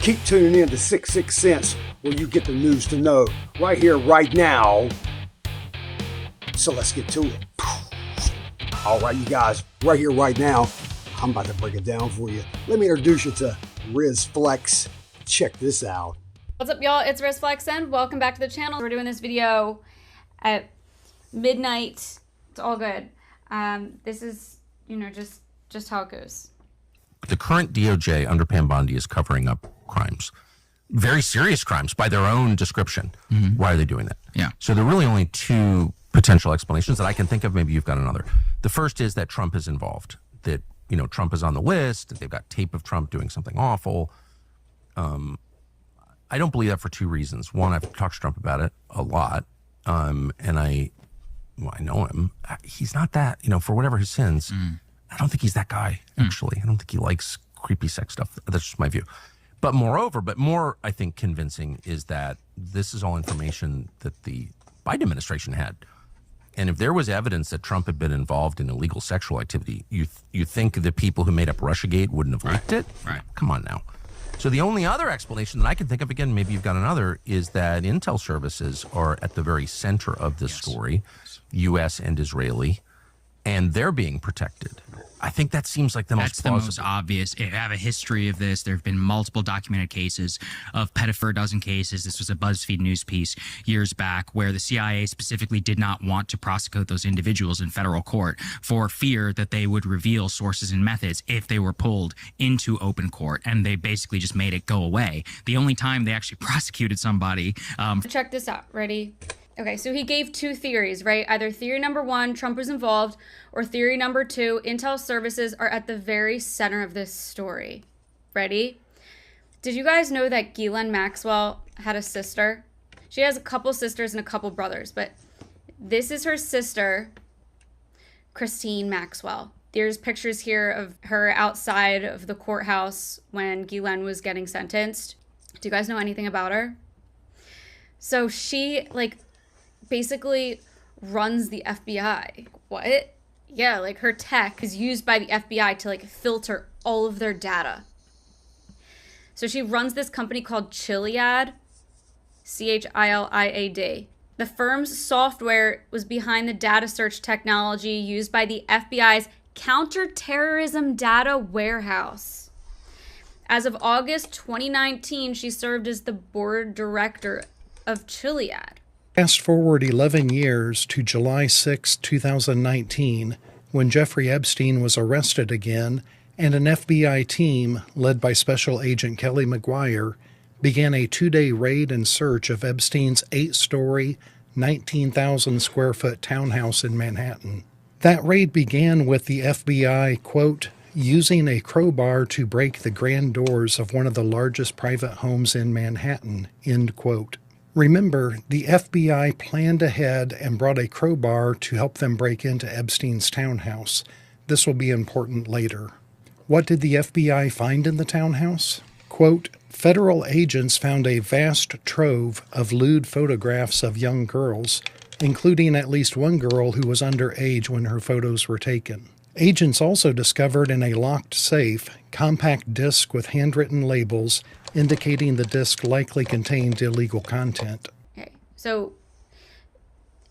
Keep tuning in to 66 Cents, where you get the news to know, right here, right now. So let's get to it. All right, you guys, right here, right now, I'm about to break it down for you. Let me introduce you to Riz Flex. Check this out. What's up, y'all? It's Riz Flex, and welcome back to the channel. We're doing this video at midnight. It's all good. This is, just how it goes. The current DOJ under Pam Bondi is covering up crimes, very serious crimes by their own description. Mm-hmm. Why are they doing that? Yeah. So there are really only two potential explanations that I can think of. Maybe you've got another. The first is that Trump is involved, that, Trump is on the list, that they've got tape of Trump doing something awful. I don't believe that for two reasons. One, I've talked to Trump about it a lot. And I know him. He's not that, for whatever his sins, I don't think he's that guy, actually. I don't think he likes creepy sex stuff. That's just my view. But more, I think, convincing is that this is all information that the Biden administration had. And if there was evidence that Trump had been involved in illegal sexual activity, you think the people who made up Russiagate wouldn't have leaked it? Right. Come on now. So the only other explanation that I can think of, again, maybe you've got another, is that intel services are at the very center of this story, U.S. and Israeli, and they're being protected. I think that seems like the most plausible. That's the most obvious. They have a history of this. There have been multiple documented cases of a dozen cases. This was a BuzzFeed news piece years back where the CIA specifically did not want to prosecute those individuals in federal court for fear that they would reveal sources and methods if they were pulled into open court, and they basically just made it go away. The only time they actually prosecuted somebody... Check this out. Ready? Okay, so he gave two theories, right? Either theory number one, Trump was involved, or theory number two, intel services are at the very center of this story. Ready? Did you guys know that Ghislaine Maxwell had a sister? She has a couple sisters and a couple brothers, but this is her sister, Christine Maxwell. There's pictures here of her outside of the courthouse when Ghislaine was getting sentenced. Do you guys know anything about her? So she, basically runs the FBI. What? Yeah, her tech is used by the FBI to filter all of their data. So she runs this company called Chiliad, Chiliad. The firm's software was behind the data search technology used by the FBI's counterterrorism data warehouse. As of August 2019, she served as the board director of Chiliad. Fast forward 11 years to July 6, 2019, when Jeffrey Epstein was arrested again, and an FBI team, led by Special Agent Kelly McGuire, began a 2-day raid and search of Epstein's 8-story, 19,000-square-foot townhouse in Manhattan. That raid began with the FBI, quote, using a crowbar to break the grand doors of one of the largest private homes in Manhattan, end quote. Remember, the FBI planned ahead and brought a crowbar to help them break into Epstein's townhouse. This will be important later. What did the FBI find in the townhouse? Quote, federal agents found a vast trove of lewd photographs of young girls, including at least one girl who was underage when her photos were taken. Agents also discovered in a locked safe compact disc with handwritten labels indicating the disc likely contained illegal content. Okay, so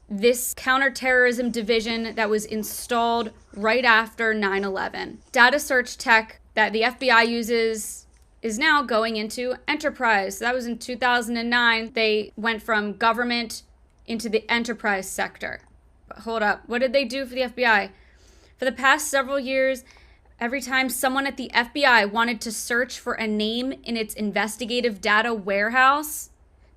this counterterrorism division that was installed right after 9/11. Data search tech that the FBI uses is now going into enterprise. So that was in 2009. They went from government into the enterprise sector. But hold up, what did they do for the FBI? For the past several years, every time someone at the FBI wanted to search for a name in its investigative data warehouse,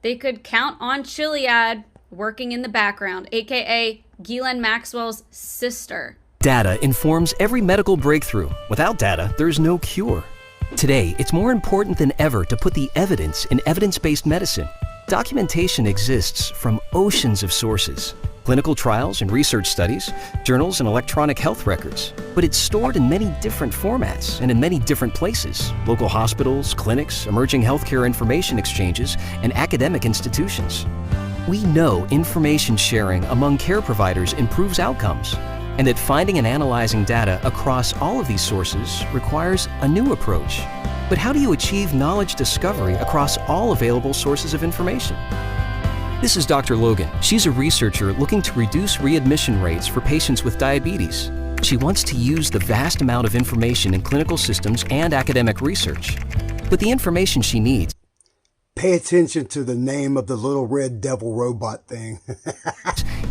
they could count on Chiliad working in the background, aka Ghislaine Maxwell's sister. Data informs every medical breakthrough. Without data, there's no cure. Today, it's more important than ever to put the evidence in evidence-based medicine. Documentation exists from oceans of sources. Clinical trials and research studies, journals and electronic health records. But it's stored in many different formats and in many different places. Local hospitals, clinics, emerging healthcare information exchanges, and academic institutions. We know information sharing among care providers improves outcomes, and that finding and analyzing data across all of these sources requires a new approach. But how do you achieve knowledge discovery across all available sources of information? This is Dr. Logan. She's a researcher looking to reduce readmission rates for patients with diabetes. She wants to use the vast amount of information in clinical systems and academic research. But the information she needs Pay attention to the name of the little red devil robot thing.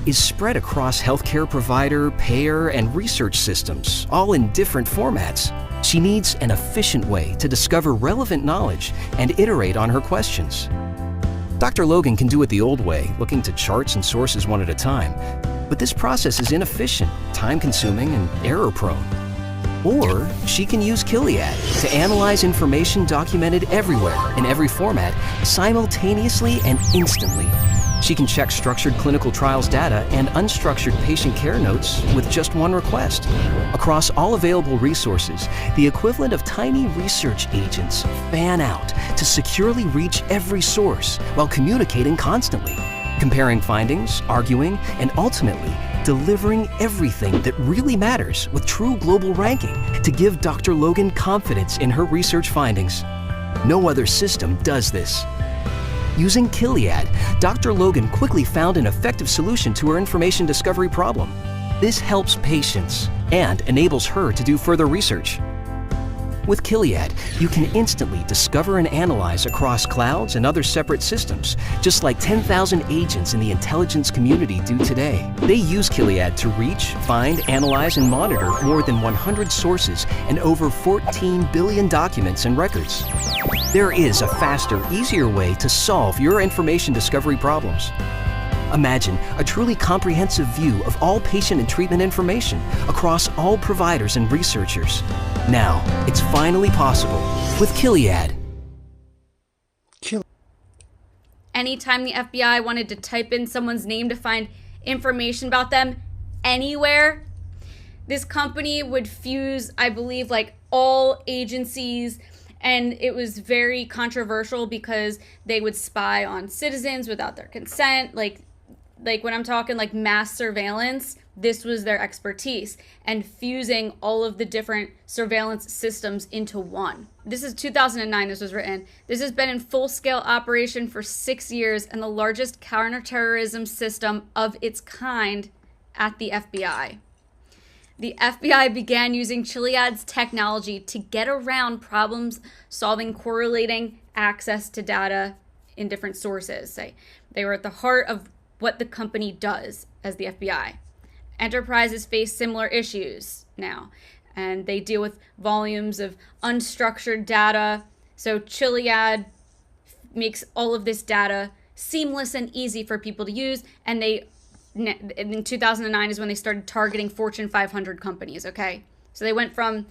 is spread across healthcare provider, payer, and research systems, all in different formats. She needs an efficient way to discover relevant knowledge and iterate on her questions. Dr. Logan can do it the old way, looking to charts and sources one at a time. But this process is inefficient, time-consuming, and error-prone. Or she can use Gilead to analyze information documented everywhere, in every format, simultaneously and instantly. She can check structured clinical trials data and unstructured patient care notes with just one request. Across all available resources, the equivalent of tiny research agents fan out to securely reach every source while communicating constantly, comparing findings, arguing, and ultimately delivering everything that really matters with true global ranking to give Dr. Logan confidence in her research findings. No other system does this. Using Gilead, Dr. Logan quickly found an effective solution to her information discovery problem. This helps patients and enables her to do further research. With Gilead, you can instantly discover and analyze across clouds and other separate systems, just like 10,000 agents in the intelligence community do today. They use Gilead to reach, find, analyze, and monitor more than 100 sources and over 14 billion documents and records. There is a faster, easier way to solve your information discovery problems. Imagine a truly comprehensive view of all patient and treatment information across all providers and researchers. Now, it's finally possible with Gilead. Anytime the FBI wanted to type in someone's name to find information about them anywhere, this company would fuse, I believe, like all agencies. And it was very controversial because they would spy on citizens without their consent. Like when I'm talking like mass surveillance, this was their expertise, and fusing all of the different surveillance systems into one. This is 2009, this was written. This has been in full-scale operation for 6 years and the largest counterterrorism system of its kind at the FBI. The FBI began using Gilead's technology to get around problems solving correlating access to data in different sources. They were at the heart of what the company does as the FBI. Enterprises face similar issues now, and they deal with volumes of unstructured data. So Gilead makes all of this data seamless and easy for people to use, and in 2009 is when they started targeting Fortune 500 companies, okay? So they went from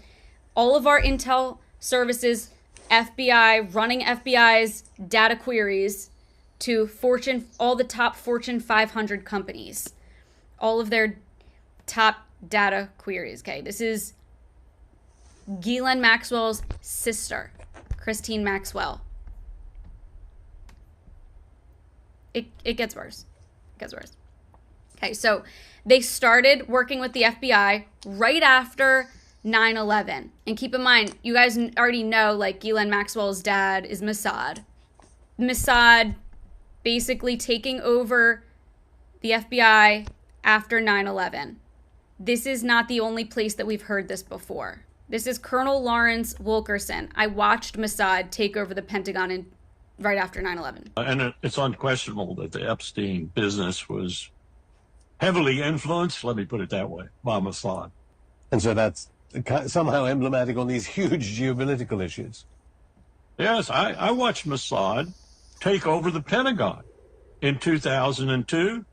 all of our intel services, FBI, running FBI's data queries, to all the top Fortune 500 companies, all of their top data queries. Okay, this is Ghislaine Maxwell's sister, Christine Maxwell. It gets worse. It gets worse. Okay, so they started working with the FBI right after 9/11. And keep in mind, you guys already know, like, Ghislaine Maxwell's dad is Mossad. Mossad basically taking over the FBI after 9/11. This is not the only place that we've heard this before. This is Colonel Lawrence Wilkerson. I watched Mossad take over the Pentagon right after 9/11. And it's unquestionable that the Epstein business was heavily influenced, let me put it that way, by Mossad. And so that's somehow emblematic on these huge geopolitical issues. Yes, I watched Mossad take over the Pentagon. In 2002,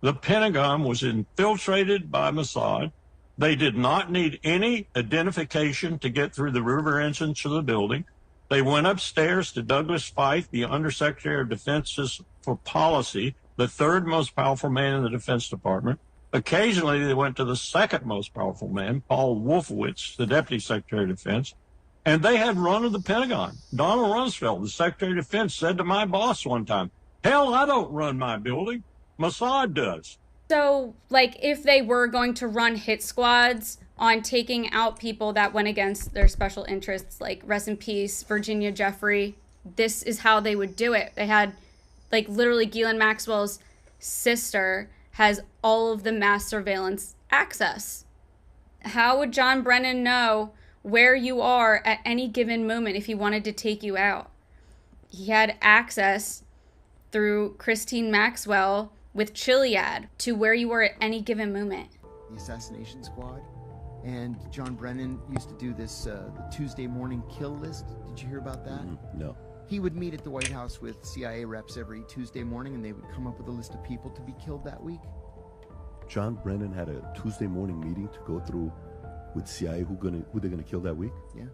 the Pentagon was infiltrated by Mossad. They did not need any identification to get through the river entrance of the building. They went upstairs to Douglas Feith, the Undersecretary of Defense for Policy, the third most powerful man in the Defense Department. Occasionally, they went to the second most powerful man, Paul Wolfowitz, the Deputy Secretary of Defense, and they had run of the Pentagon. Donald Rumsfeld, the Secretary of Defense, said to my boss one time, "Hell, I don't run my building. Mossad does." So, like, if they were going to run hit squads on taking out people that went against their special interests, like rest in peace, Virginia Jeffrey. This is how they would do it. They had, like, literally Ghislaine Maxwell's sister has all of the mass surveillance access. How would John Brennan know where you are at any given moment if he wanted to take you out? He had access through Christine Maxwell with Chiliad to where you were at any given moment. The assassination squad. And John Brennan used to do this the Tuesday morning kill list. Did you hear about that? No. He would meet at the White House with CIA reps every Tuesday morning, and they would come up with a list of people to be killed that week. John Brennan had a Tuesday morning meeting to go through with CIA who they're gonna kill that week. Yeah.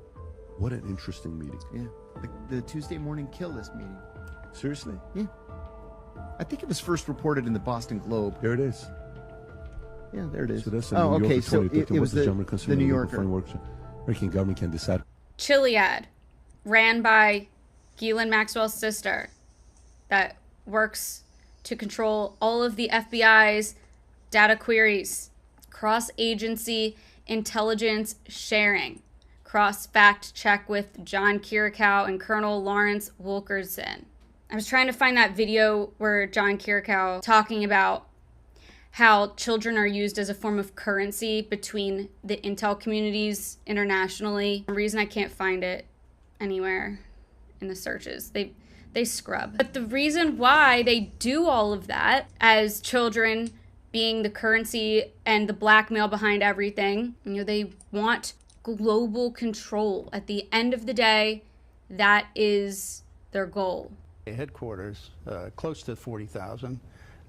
What an interesting meeting. Yeah. The Tuesday morning kill list meeting. Seriously? Yeah. I think it was first reported in the Boston Globe. There it is. Yeah, there it is. So that's oh, New okay. Yorker So it was the New Yorker. American government can decide. Chiliad, ran by Ghislaine Maxwell's sister, that works to control all of the FBI's data queries, cross-agency intelligence sharing, cross-fact check with John Kirikow and Colonel Lawrence Wilkerson. I was trying to find that video where John Kirikow talking about how children are used as a form of currency between the intel communities internationally. The reason I can't find it anywhere in the searches, they scrub. But the reason why they do all of that, as children being the currency and the blackmail behind everything, they want global control. At the end of the day, that is their goal. Headquarters, close to 40,000.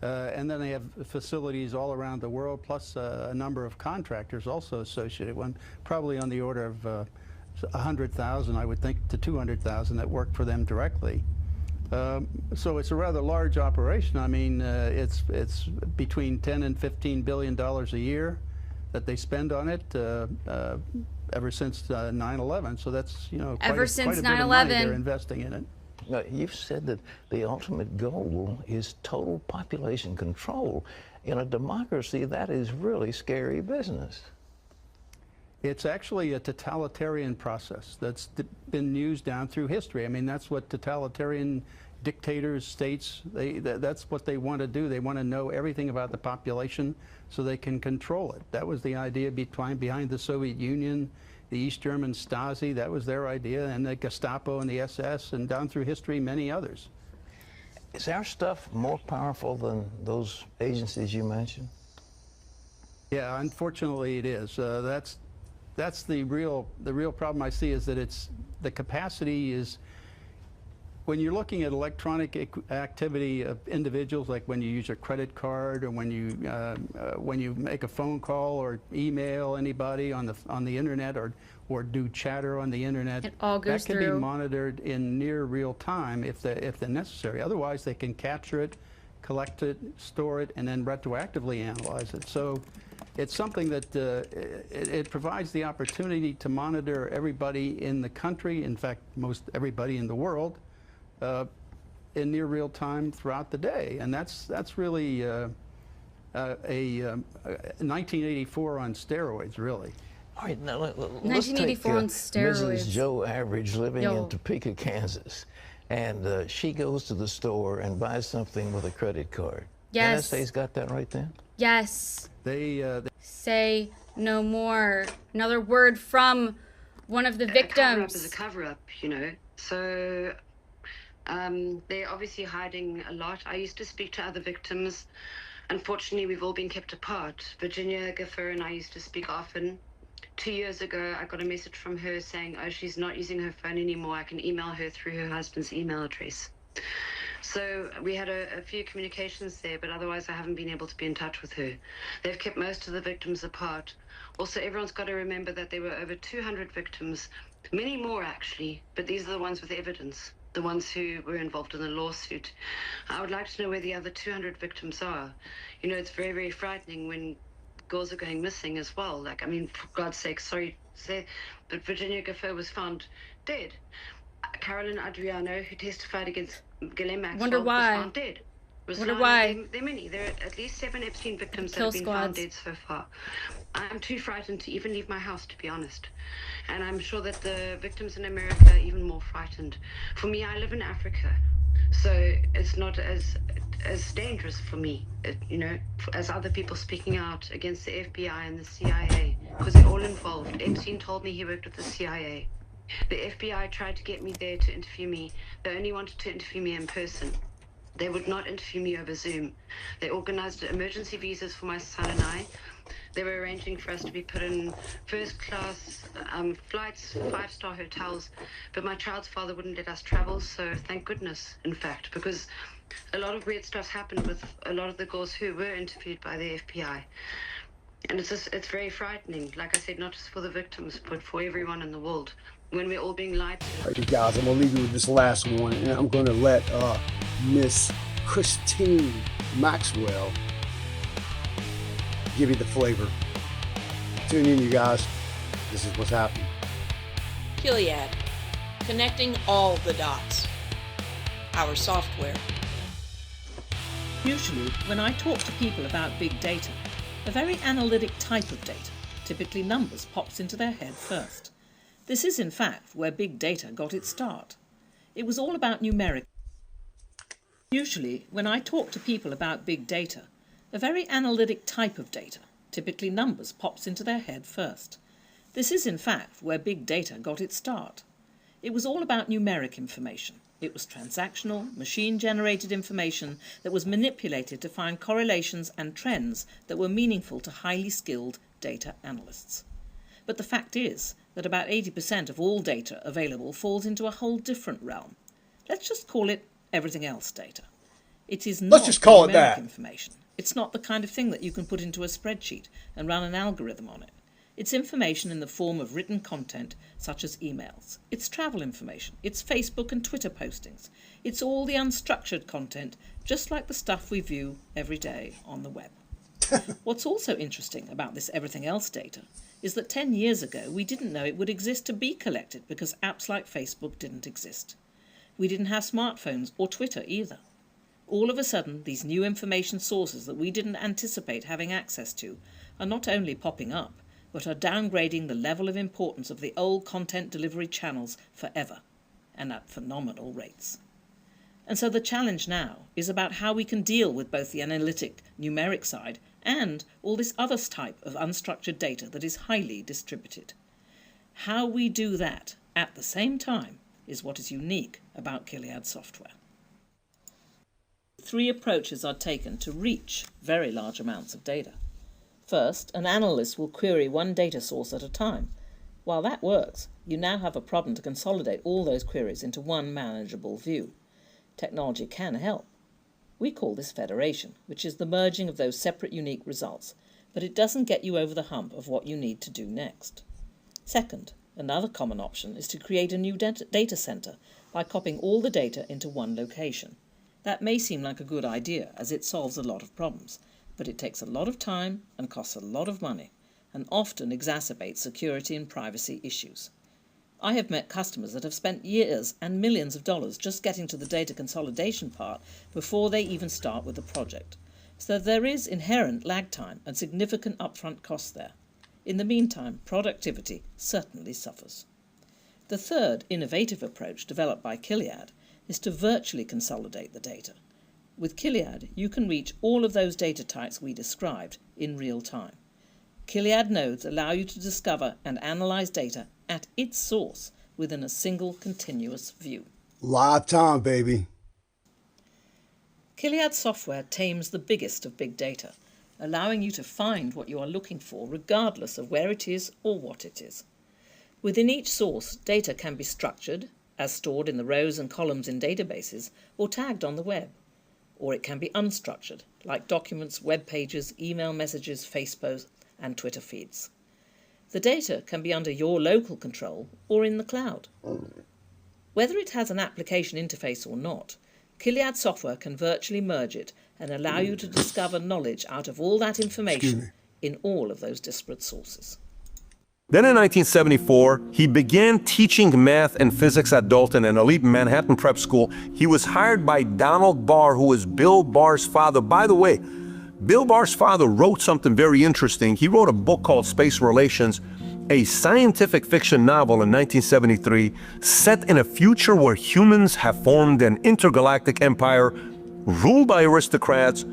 And then they have facilities all around the world, plus a number of contractors also associated with, probably on the order of 100,000, I would think, to 200,000 that work for them directly. So it's a rather large operation. I mean, it's between 10 and 15 billion dollars a year that they spend on it ever since 9/11. So that's quite a bit of money they're investing in it. Now, you've said that the ultimate goal is total population control. In a democracy, that is really scary business. It's actually a totalitarian process that's been used down through history. I mean, that's what totalitarian dictators, states, that's what they want to do. They want to know everything about the population so they can control it. That was the idea behind the Soviet Union, the East German Stasi, that was their idea, and the Gestapo and the SS, and down through history, many others. Is our stuff more powerful than those agencies you mentioned? Yeah, unfortunately it is. That's the real problem I see, is that the capacity is, when you're looking at electronic activity of individuals, like when you use a credit card, or when you make a phone call or email anybody on the internet, or do chatter on the internet, it all goes that can through. be monitored in near real time if they're necessary. Otherwise, they can capture it, collect it, store it, and then retroactively analyze it. So it's something that it provides the opportunity to monitor everybody in the country, in fact, most everybody in the world, in near real time throughout the day. And that's really a 1984 on steroids, really. All right, now let's 1984 on take steroids. Mrs. Joe Average living in Topeka, Kansas, and she goes to the store and buys something with a credit card. Yes. NSA's got that right then? Yes. They say no more. Another word from one of the victims. A cover-up is a cover-up, So they're obviously hiding a lot. I used to speak to other victims. Unfortunately, we've all been kept apart. Virginia Giffer and I used to speak often. 2 years ago, I got a message from her saying, oh, she's not using her phone anymore. I can email her through her husband's email address. So we had a few communications there, but otherwise I haven't been able to be in touch with her. They've kept most of the victims apart. Also, everyone's got to remember that there were over 200 victims, many more actually, but these are the ones with evidence, the ones who were involved in the lawsuit. I would like to know where the other 200 victims are. It's very, very frightening when girls are going missing as well. Like, I mean, for God's sake, sorry to say, but Virginia Giffer was found dead. Carolyn Adriano, who testified against Ghislaine Maxwell, Wonder why. was found dead. Wonder why. There are many. There are at least 7 Epstein victims that Kill have been found squads. dead so far. I'm too frightened to even leave my house, to be honest. And I'm sure that the victims in America are even more frightened. For me, I live in Africa, so it's not as dangerous for me, as other people speaking out against the FBI and the CIA, because they're all involved. Epstein told me he worked with the CIA. The FBI tried to get me there to interview me. They only wanted to interview me in person. They would not interview me over Zoom. They organized emergency visas for my son and I. They were arranging for us to be put in first-class flights, 5-star hotels, but my child's father wouldn't let us travel, so thank goodness, in fact, because a lot of weird stuff happened with a lot of the girls who were interviewed by the FBI. And it's very frightening, like I said, not just for the victims, but for everyone in the world, when we're all being lied to. All right, you guys, I'm going to leave you with this last one, and I'm going to let Miss Christine Maxwell give you the flavor. Tune in, you guys. This is what's happening. Gilead, connecting all the dots. Our software. Usually, when I talk to people about big data, a very analytic type of data, typically numbers, pops into their head first. This is, in fact, where big data got its start. It was all about numeric. Usually, when I talk to people about big data, a very analytic type of data, typically numbers, pops into their head first. This is, in fact, where big data got its start. It was all about numeric information. It was transactional, machine-generated information that was manipulated to find correlations and trends that were meaningful to highly skilled data analysts. But the fact is that about 80% of all data available falls into a whole different realm. Let's just call it everything else data. It is not numeric information. It's not the kind of thing that you can put into a spreadsheet and run an algorithm on it. It's information in the form of written content, such as emails. It's travel information. It's Facebook and Twitter postings. It's all the unstructured content, just like the stuff we view every day on the web. What's also interesting about this everything else data is that 10 years ago we didn't know it would exist to be collected because apps like Facebook didn't exist. We didn't have smartphones or Twitter either. All of a sudden, these new information sources that we didn't anticipate having access to are not only popping up, but are downgrading the level of importance of the old content delivery channels forever, and at phenomenal rates. And so the challenge now is about how we can deal with both the analytic, numeric side and all this other type of unstructured data that is highly distributed. How we do that at the same time is what is unique about Gilead software. 3 approaches are taken to reach very large amounts of data. First, an analyst will query one data source at a time. While that works, you now have a problem to consolidate all those queries into one manageable view. Technology can help. We call this federation, which is the merging of those separate unique results, but it doesn't get you over the hump of what you need to do next. Second, another common option is to create a new data center by copying all the data into one location. That may seem like a good idea, as it solves a lot of problems, but it takes a lot of time and costs a lot of money, and often exacerbates security and privacy issues. I have met customers that have spent years and millions of dollars just getting to the data consolidation part before they even start with the project. So there is inherent lag time and significant upfront costs there. In the meantime, productivity certainly suffers. The third innovative approach developed by Gilead is to virtually consolidate the data. With Gilead, you can reach all of those data types we described in real time. Gilead nodes allow you to discover and analyze data at its source within a single continuous view. Live time, baby. Gilead software tames the biggest of big data, allowing you to find what you are looking for regardless of where it is or what it is. Within each source, data can be structured, as stored in the rows and columns in databases, or tagged on the web. Or it can be unstructured, like documents, web pages, email messages, Facebook, and Twitter feeds. The data can be under your local control or in the cloud. Whether it has an application interface or not, Gilead software can virtually merge it and allow you to discover knowledge out of all that information in all of those disparate sources. Then in 1974, he began teaching math and physics at Dalton, an elite Manhattan prep school. He was hired by Donald Barr, who was Bill Barr's father. By the way, Bill Barr's father wrote something very interesting. He wrote a book called Space Relations, a scientific fiction novel in 1973 set in a future where humans have formed an intergalactic empire ruled by aristocrats,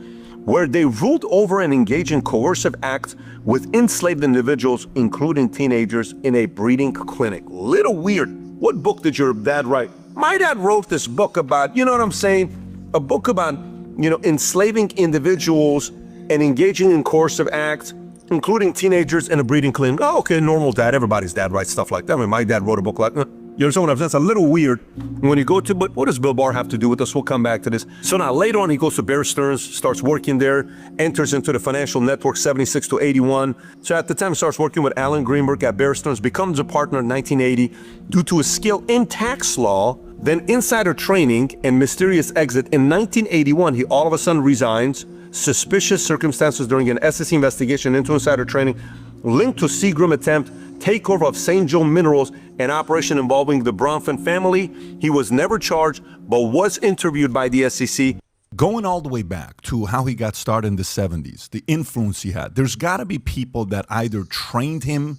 where they ruled over and engaged in coercive acts with enslaved individuals, including teenagers, in a breeding clinic. Little weird. What book did your dad write? My dad wrote this book about, you know what I'm saying? A book about, enslaving individuals and engaging in coercive acts, including teenagers in a breeding clinic. Oh, okay, normal dad. Everybody's dad writes stuff like that. I mean, my dad wrote a book like that. You understand what I'm saying? It's a little weird when you go to, but what does Bill Barr have to do with this? We'll come back to this. So now later on, he goes to Bear Stearns, starts working there, enters into the financial network 76 to 81. So at the time, he starts working with Alan Greenberg at Bear Stearns, becomes a partner in 1980 due to his skill in tax law, then insider training and mysterious exit. In 1981, he all of a sudden resigns. Suspicious circumstances during an SEC investigation into insider trading linked to Seagram attempt takeover of St. Joe Minerals, an operation involving the Bronfman family. He was never charged, but was interviewed by the SEC. Going all the way back to how he got started in the 70s, the influence he had, there's got to be people that either trained him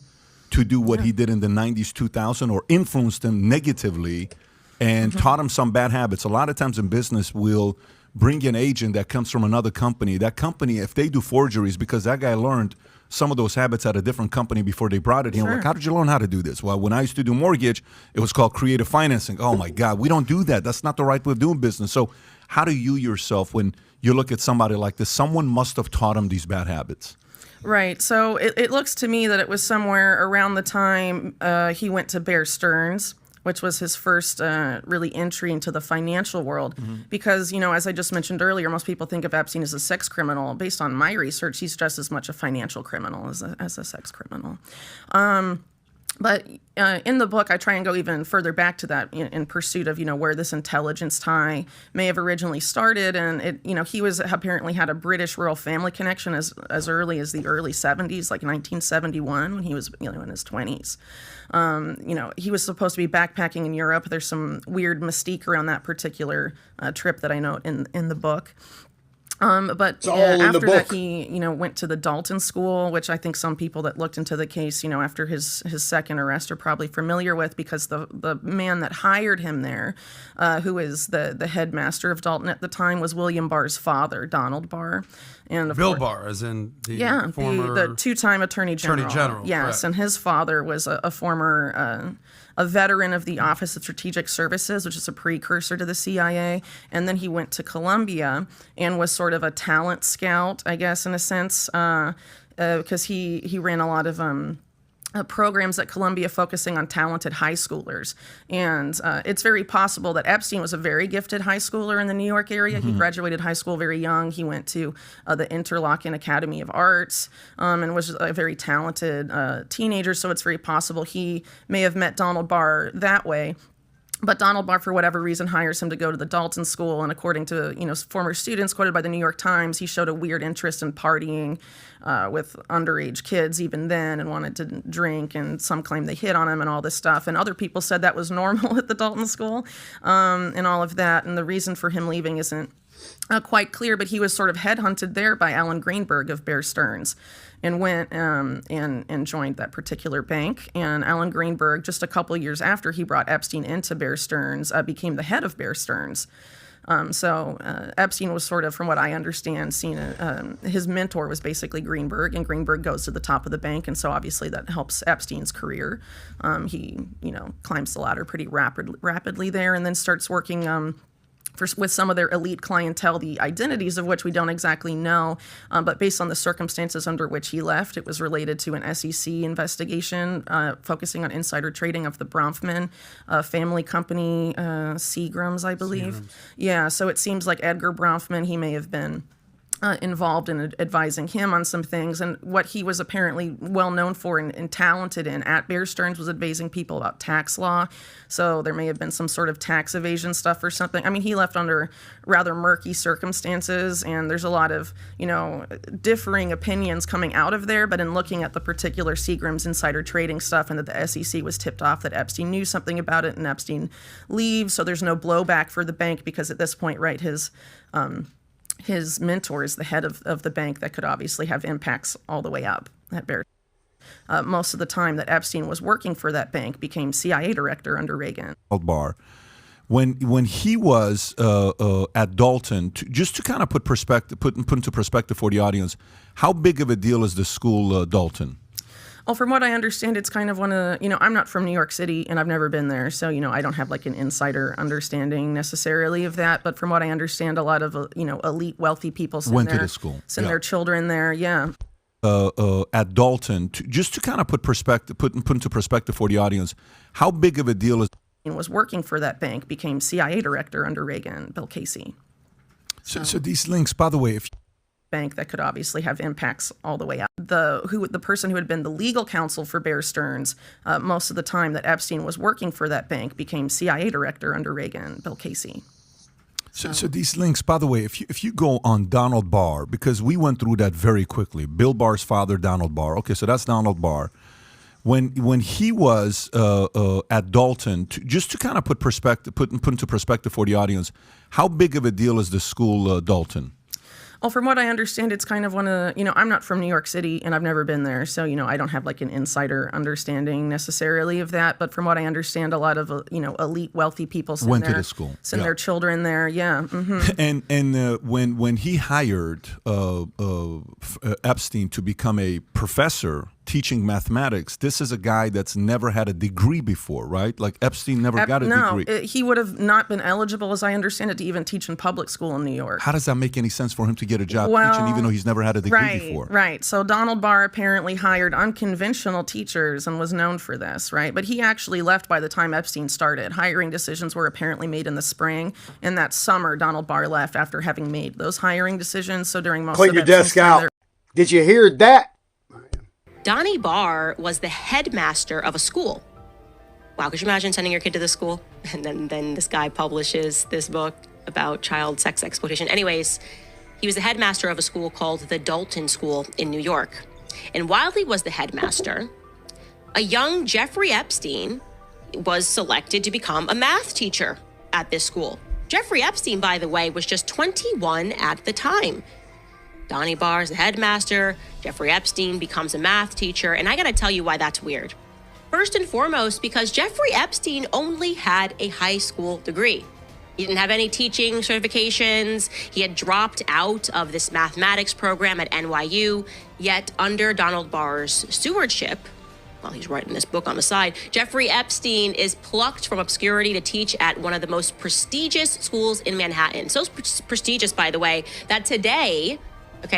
to do what he did in the 90s, 2000, or influenced him negatively and taught him some bad habits. A lot of times in business, we'll bring an agent that comes from another company. That company, if they do forgeries, because that guy learned some of those habits at a different company before they brought it in. Like, how did you learn how to do this? Well, when I used to do mortgage, it was called creative financing. Oh my God, we don't do that. That's not the right way of doing business. So how do you yourself, when you look at somebody like this, someone must have taught him these bad habits? Right. So it looks to me that it was somewhere around the time he went to Bear Stearns, which was his first really entry into the financial world. Because, as I just mentioned earlier, most people think of Epstein as a sex criminal. Based on my research, he's just as much a financial criminal as a sex criminal. But in the book, I try and go even further back to that in pursuit of, where this intelligence tie may have originally started. And, he was apparently had a British royal family connection as early as the early 70s, like 1971, when he was in his 20s. He was supposed to be backpacking in Europe. There's some weird mystique around that particular trip that I note in the book. But after that, he, went to the Dalton School, which I think some people that looked into the case, after his second arrest are probably familiar with, because the man that hired him there, who is the headmaster of Dalton at the time, was William Barr's father, Donald Barr. And Bill Barr, as in the former... the two-time Attorney General. Yes, and his father was a former... a veteran of the Office of Strategic Services, which is a precursor to the CIA. And then he went to Columbia and was sort of a talent scout, I guess, in a sense, because he ran a lot of programs at Columbia focusing on talented high schoolers. And it's very possible that Epstein was a very gifted high schooler in the New York area. He graduated high school very young. He went to the Interlochen Academy of Arts and was a very talented teenager. So it's very possible he may have met Donald Barr that way. But Donald Barr, for whatever reason, hires him to go to the Dalton School, and according to former students quoted by the New York Times, he showed a weird interest in partying with underage kids even then, and wanted to drink. And some claim they hit on him and all this stuff. And other people said that was normal at the Dalton School, and all of that. And the reason for him leaving isn't quite clear, but he was sort of headhunted there by Alan Greenberg of Bear Stearns, and went and joined that particular bank. And Alan Greenberg, just a couple of years after he brought Epstein into Bear Stearns, became the head of Bear Stearns. So Epstein was sort of, from what I understand, seen his mentor was basically Greenberg, and Greenberg goes to the top of the bank, and so obviously that helps Epstein's career. He climbs the ladder pretty rapidly there, and then starts working with some of their elite clientele, the identities of which we don't exactly know, but based on the circumstances under which he left, it was related to an SEC investigation focusing on insider trading of the Bronfman family company, Seagrams, I believe. Yeah, so it seems like Edgar Bronfman, he may have been involved in advising him on some things. And what he was apparently well known for and talented in at Bear Stearns was advising people about tax law. So there may have been some sort of tax evasion stuff or something. I mean, he left under rather murky circumstances, and there's a lot of, differing opinions coming out of there. But in looking at the particular Seagram's insider trading stuff, and that the SEC was tipped off that Epstein knew something about it, and Epstein leaves, so there's no blowback for the bank because at this point, right, his mentor is the head of the bank that could obviously have impacts all the way up at Bear. Most of the time that Epstein was working for that bank became CIA director under Reagan. Barr, when he was at Dalton, just to kind of put into perspective for the audience, how big of a deal is the school Dalton? Well, from what I understand, it's kind of one of, I'm not from New York City and I've never been there. So, I don't have like an insider understanding necessarily of that. But from what I understand, a lot of, elite wealthy people went to the school, send their children there. Yeah. At Dalton, just to kind of put into perspective for the audience, how big of a deal is was working for that bank became CIA director under Reagan, Bill Casey. So these links, by the way, if bank that could obviously have impacts all the way out. The person who had been the legal counsel for Bear Stearns most of the time that Epstein was working for that bank became CIA director under Reagan, Bill Casey. So these links, by the way, if you go on Donald Barr, because we went through that very quickly. Bill Barr's father, Donald Barr. Okay, so that's Donald Barr. When he was at Dalton, just to kind of put into perspective for the audience, how big of a deal is the school Dalton? Well, from what I understand, it's kind of one of, I'm not from New York City and I've never been there. So, I don't have like an insider understanding necessarily of that. But from what I understand, a lot of, elite wealthy people went to the school, send their children there. Yeah. Mm-hmm. And when he hired Epstein to become a professor teaching mathematics, this is a guy that's never had a degree before, right? Like Epstein never got a degree. No, he would have not been eligible, as I understand it, to even teach in public school in New York. How does that make any sense for him to get a job teaching even though he's never had a degree before? Right. So Donald Barr apparently hired unconventional teachers and was known for this, right? But he actually left by the time Epstein started. Hiring decisions were apparently made in the spring. And that summer, Donald Barr left after having made those hiring decisions. So during most Clean of your Epstein's desk out. Did you hear that? Donnie Barr was the headmaster of a school. Wow, could you imagine sending your kid to the school? And then this guy publishes this book about child sex exploitation. Anyways, he was the headmaster of a school called the Dalton School in New York. And while he was the headmaster, a young Jeffrey Epstein was selected to become a math teacher at this school. Jeffrey Epstein, by the way, was just 21 at the time. Donnie Barr is the headmaster, Jeffrey Epstein becomes a math teacher, and I gotta tell you why that's weird. First and foremost, because Jeffrey Epstein only had a high school degree. He didn't have any teaching certifications. He had dropped out of this mathematics program at NYU, yet under Donald Barr's stewardship, while he's writing this book on the side, Jeffrey Epstein is plucked from obscurity to teach at one of the most prestigious schools in Manhattan. So prestigious, by the way, that today,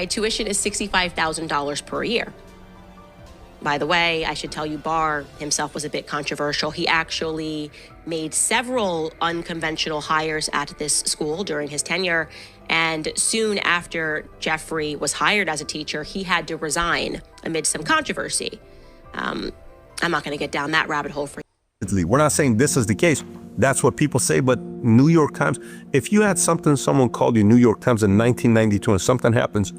tuition is $65,000 per year. By the way, I should tell you, Barr himself was a bit controversial. He actually made several unconventional hires at this school during his tenure. And soon after Jeffrey was hired as a teacher, he had to resign amid some controversy. I'm not going to get down that rabbit hole for you. We're not saying this is the case. That's what people say, but New York Times, if you had someone called you New York Times in 1992 and something happens,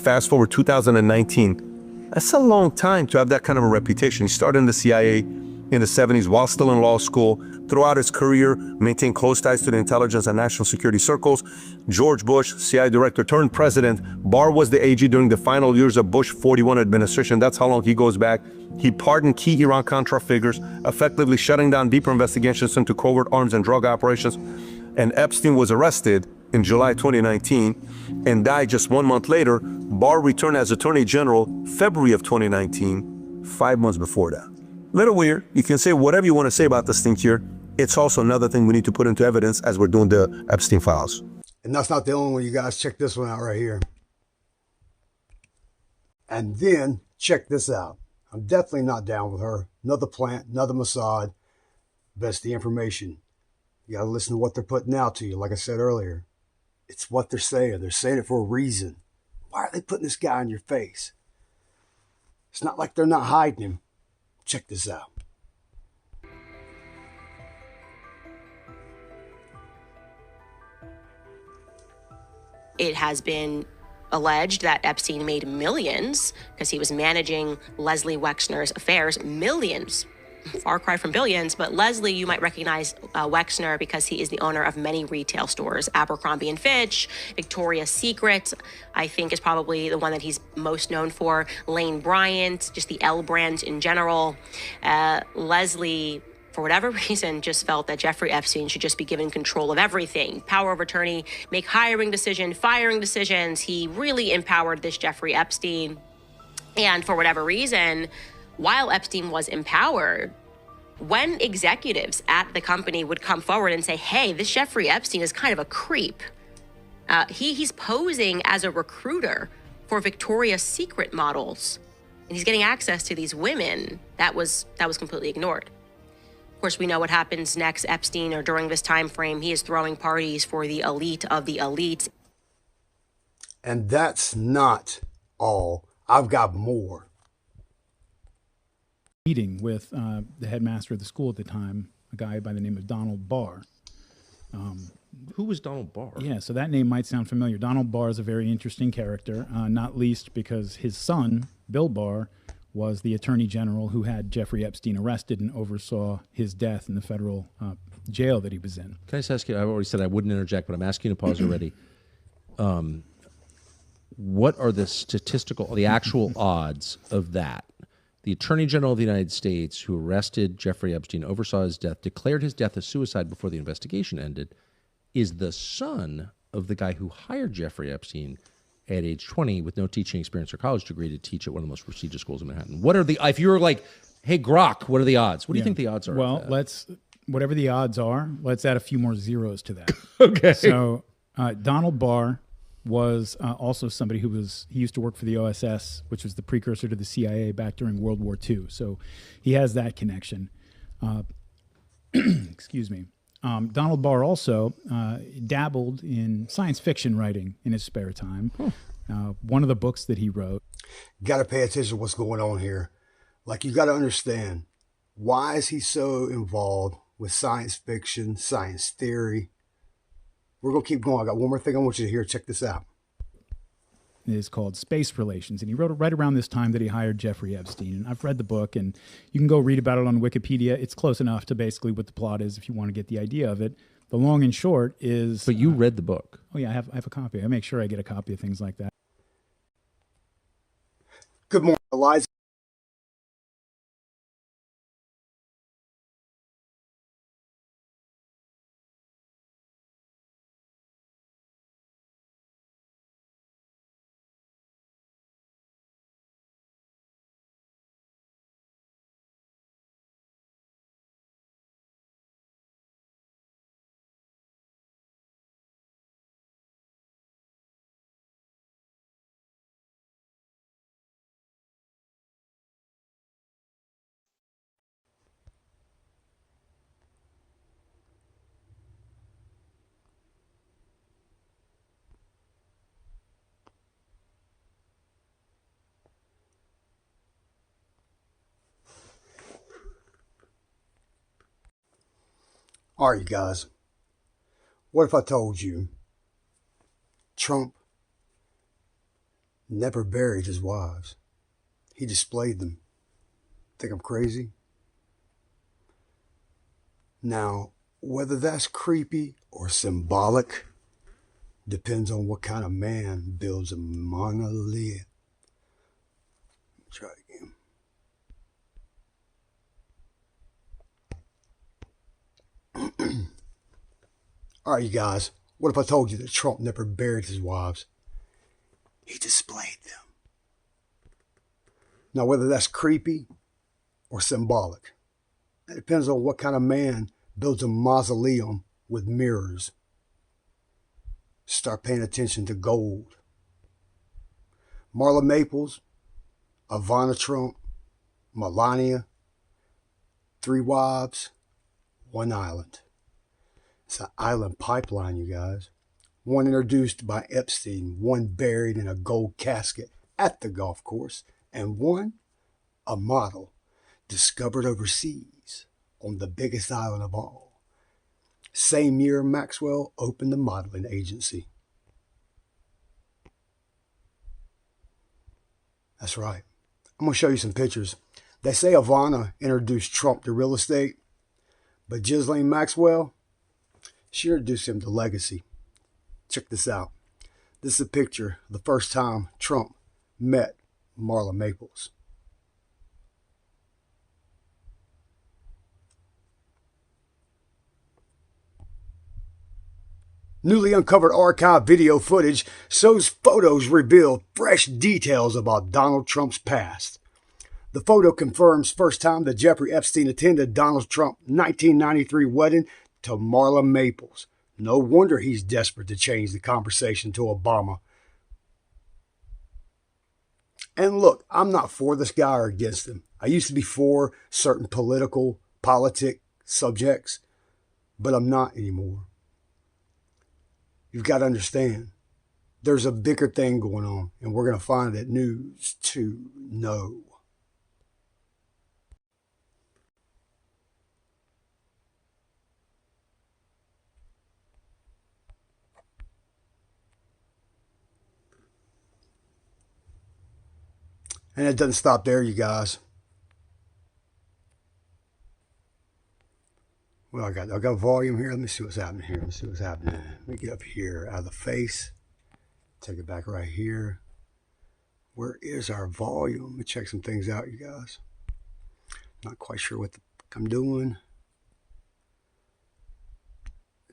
fast forward 2019, that's a long time to have that kind of a reputation. He started in the CIA in the 70s while still in law school. Throughout his career, maintained close ties to the intelligence and national security circles. George Bush, CIA director turned president. Barr was the AG during the final years of Bush 41 administration. That's how long he goes back. He pardoned key Iran-Contra figures, effectively shutting down deeper investigations into covert arms and drug operations. And Epstein was arrested in July 2019 and died just 1 month later. Barr returned as Attorney General February of 2019, 5 months before that. Little weird. You can say whatever you want to say about this thing here. It's also another thing we need to put into evidence as we're doing the Epstein files. And that's not the only one, you guys. Check this one out right here. And then check this out. I'm definitely not down with her. Another plant, another Mossad. But it's the information. You got to listen to what they're putting out to you, like I said earlier. It's what they're saying. They're saying it for a reason. Why are they putting this guy in your face? It's not like they're not hiding him. Check this out. It has been alleged that Epstein made millions because he was managing Leslie Wexner's affairs. Millions. Far cry from billions, but Leslie, you might recognize Wexner because he is the owner of many retail stores. Abercrombie & Fitch, Victoria's Secret, I think is probably the one that he's most known for. Lane Bryant, just the L brand in general. Leslie, for whatever reason, just felt that Jeffrey Epstein should just be given control of everything. Power of attorney, make hiring decisions, firing decisions. He really empowered this Jeffrey Epstein. And for whatever reason, while Epstein was empowered, when executives at the company would come forward and say, hey, this Jeffrey Epstein is kind of a creep. He's posing as a recruiter for Victoria's Secret models, and he's getting access to these women. That was completely ignored. Of course, we know what happens next. Epstein, or during this time frame, he is throwing parties for the elite of the elites. And that's not all. I've got more. Meeting with the headmaster of the school at the time, a guy by the name of Donald Barr. Who was Donald Barr? Yeah, so that name might sound familiar. Donald Barr is a very interesting character, not least because his son, Bill Barr, was the attorney general who had Jeffrey Epstein arrested and oversaw his death in the federal jail that he was in. Can I just ask you, I've already said I wouldn't interject, but I'm asking you to pause already. What are the actual odds of that? The Attorney General of the United States, who arrested Jeffrey Epstein, oversaw his death, declared his death a suicide before the investigation ended, is the son of the guy who hired Jeffrey Epstein at age 20 with no teaching experience or college degree to teach at one of the most prestigious schools in Manhattan. What are the, if you were like, hey, Grok, what are the odds? What do you think the odds are? Well, whatever the odds are, let's add a few more zeros to that. Okay. So Donald Barr was also somebody he used to work for the OSS, which was the precursor to the CIA back during World War II. So he has that connection. Excuse me. Donald Barr also dabbled in science fiction writing in his spare time. One of the books that he wrote. Got to pay attention to what's going on here. Like, you got to understand, why is he so involved with science fiction, science theory? We're going to keep going. I got one more thing I want you to hear. Check this out. It is called Space Relations, and he wrote it right around this time that he hired Jeffrey Epstein. And I've read the book, and you can go read about it on Wikipedia. It's close enough to basically what the plot is if you want to get the idea of it. The long and short is... But you read the book. Oh, yeah, I have a copy. I make sure I get a copy of things like that. Good morning, Eliza. All right, you guys. What if I told you Trump never buried his wives? He displayed them. Think I'm crazy? Now, whether that's creepy or symbolic depends on what kind of man builds a monolith. Try it again. All right, you guys. What if I told you that Trump never buried his wives? He displayed them. Now, whether that's creepy or symbolic, it depends on what kind of man builds a mausoleum with mirrors. Start paying attention to gold. Marla Maples, Ivana Trump, Melania, 3 wives, 1 island. It's an island pipeline, you guys. one introduced by Epstein, one buried in a gold casket at the golf course, and one, a model, discovered overseas on the biggest island of all. Same year, Maxwell opened the modeling agency. That's right. I'm going to show you some pictures. They say Ivana introduced Trump to real estate, but Ghislaine Maxwell, she introduced him to legacy. Check this out. This is a picture of the first time Trump met Marla Maples. Newly uncovered archive video footage shows photos reveal fresh details about Donald Trump's past. The photo confirms first time that Jeffrey Epstein attended Donald Trump's 1993 wedding to Marla Maples. No wonder he's desperate to change the conversation to Obama. And look, I'm not for this guy or against him. I used to be for certain politic subjects, but I'm not anymore. You've got to understand, there's a bigger thing going on, and we're going to find it at News to Know. And it doesn't stop there, you guys. Well, I got volume here. Let me see what's happening here. Let me get up here out of the face. Take it back right here. Where is our volume? Let me check some things out, you guys. Not quite sure what I'm doing.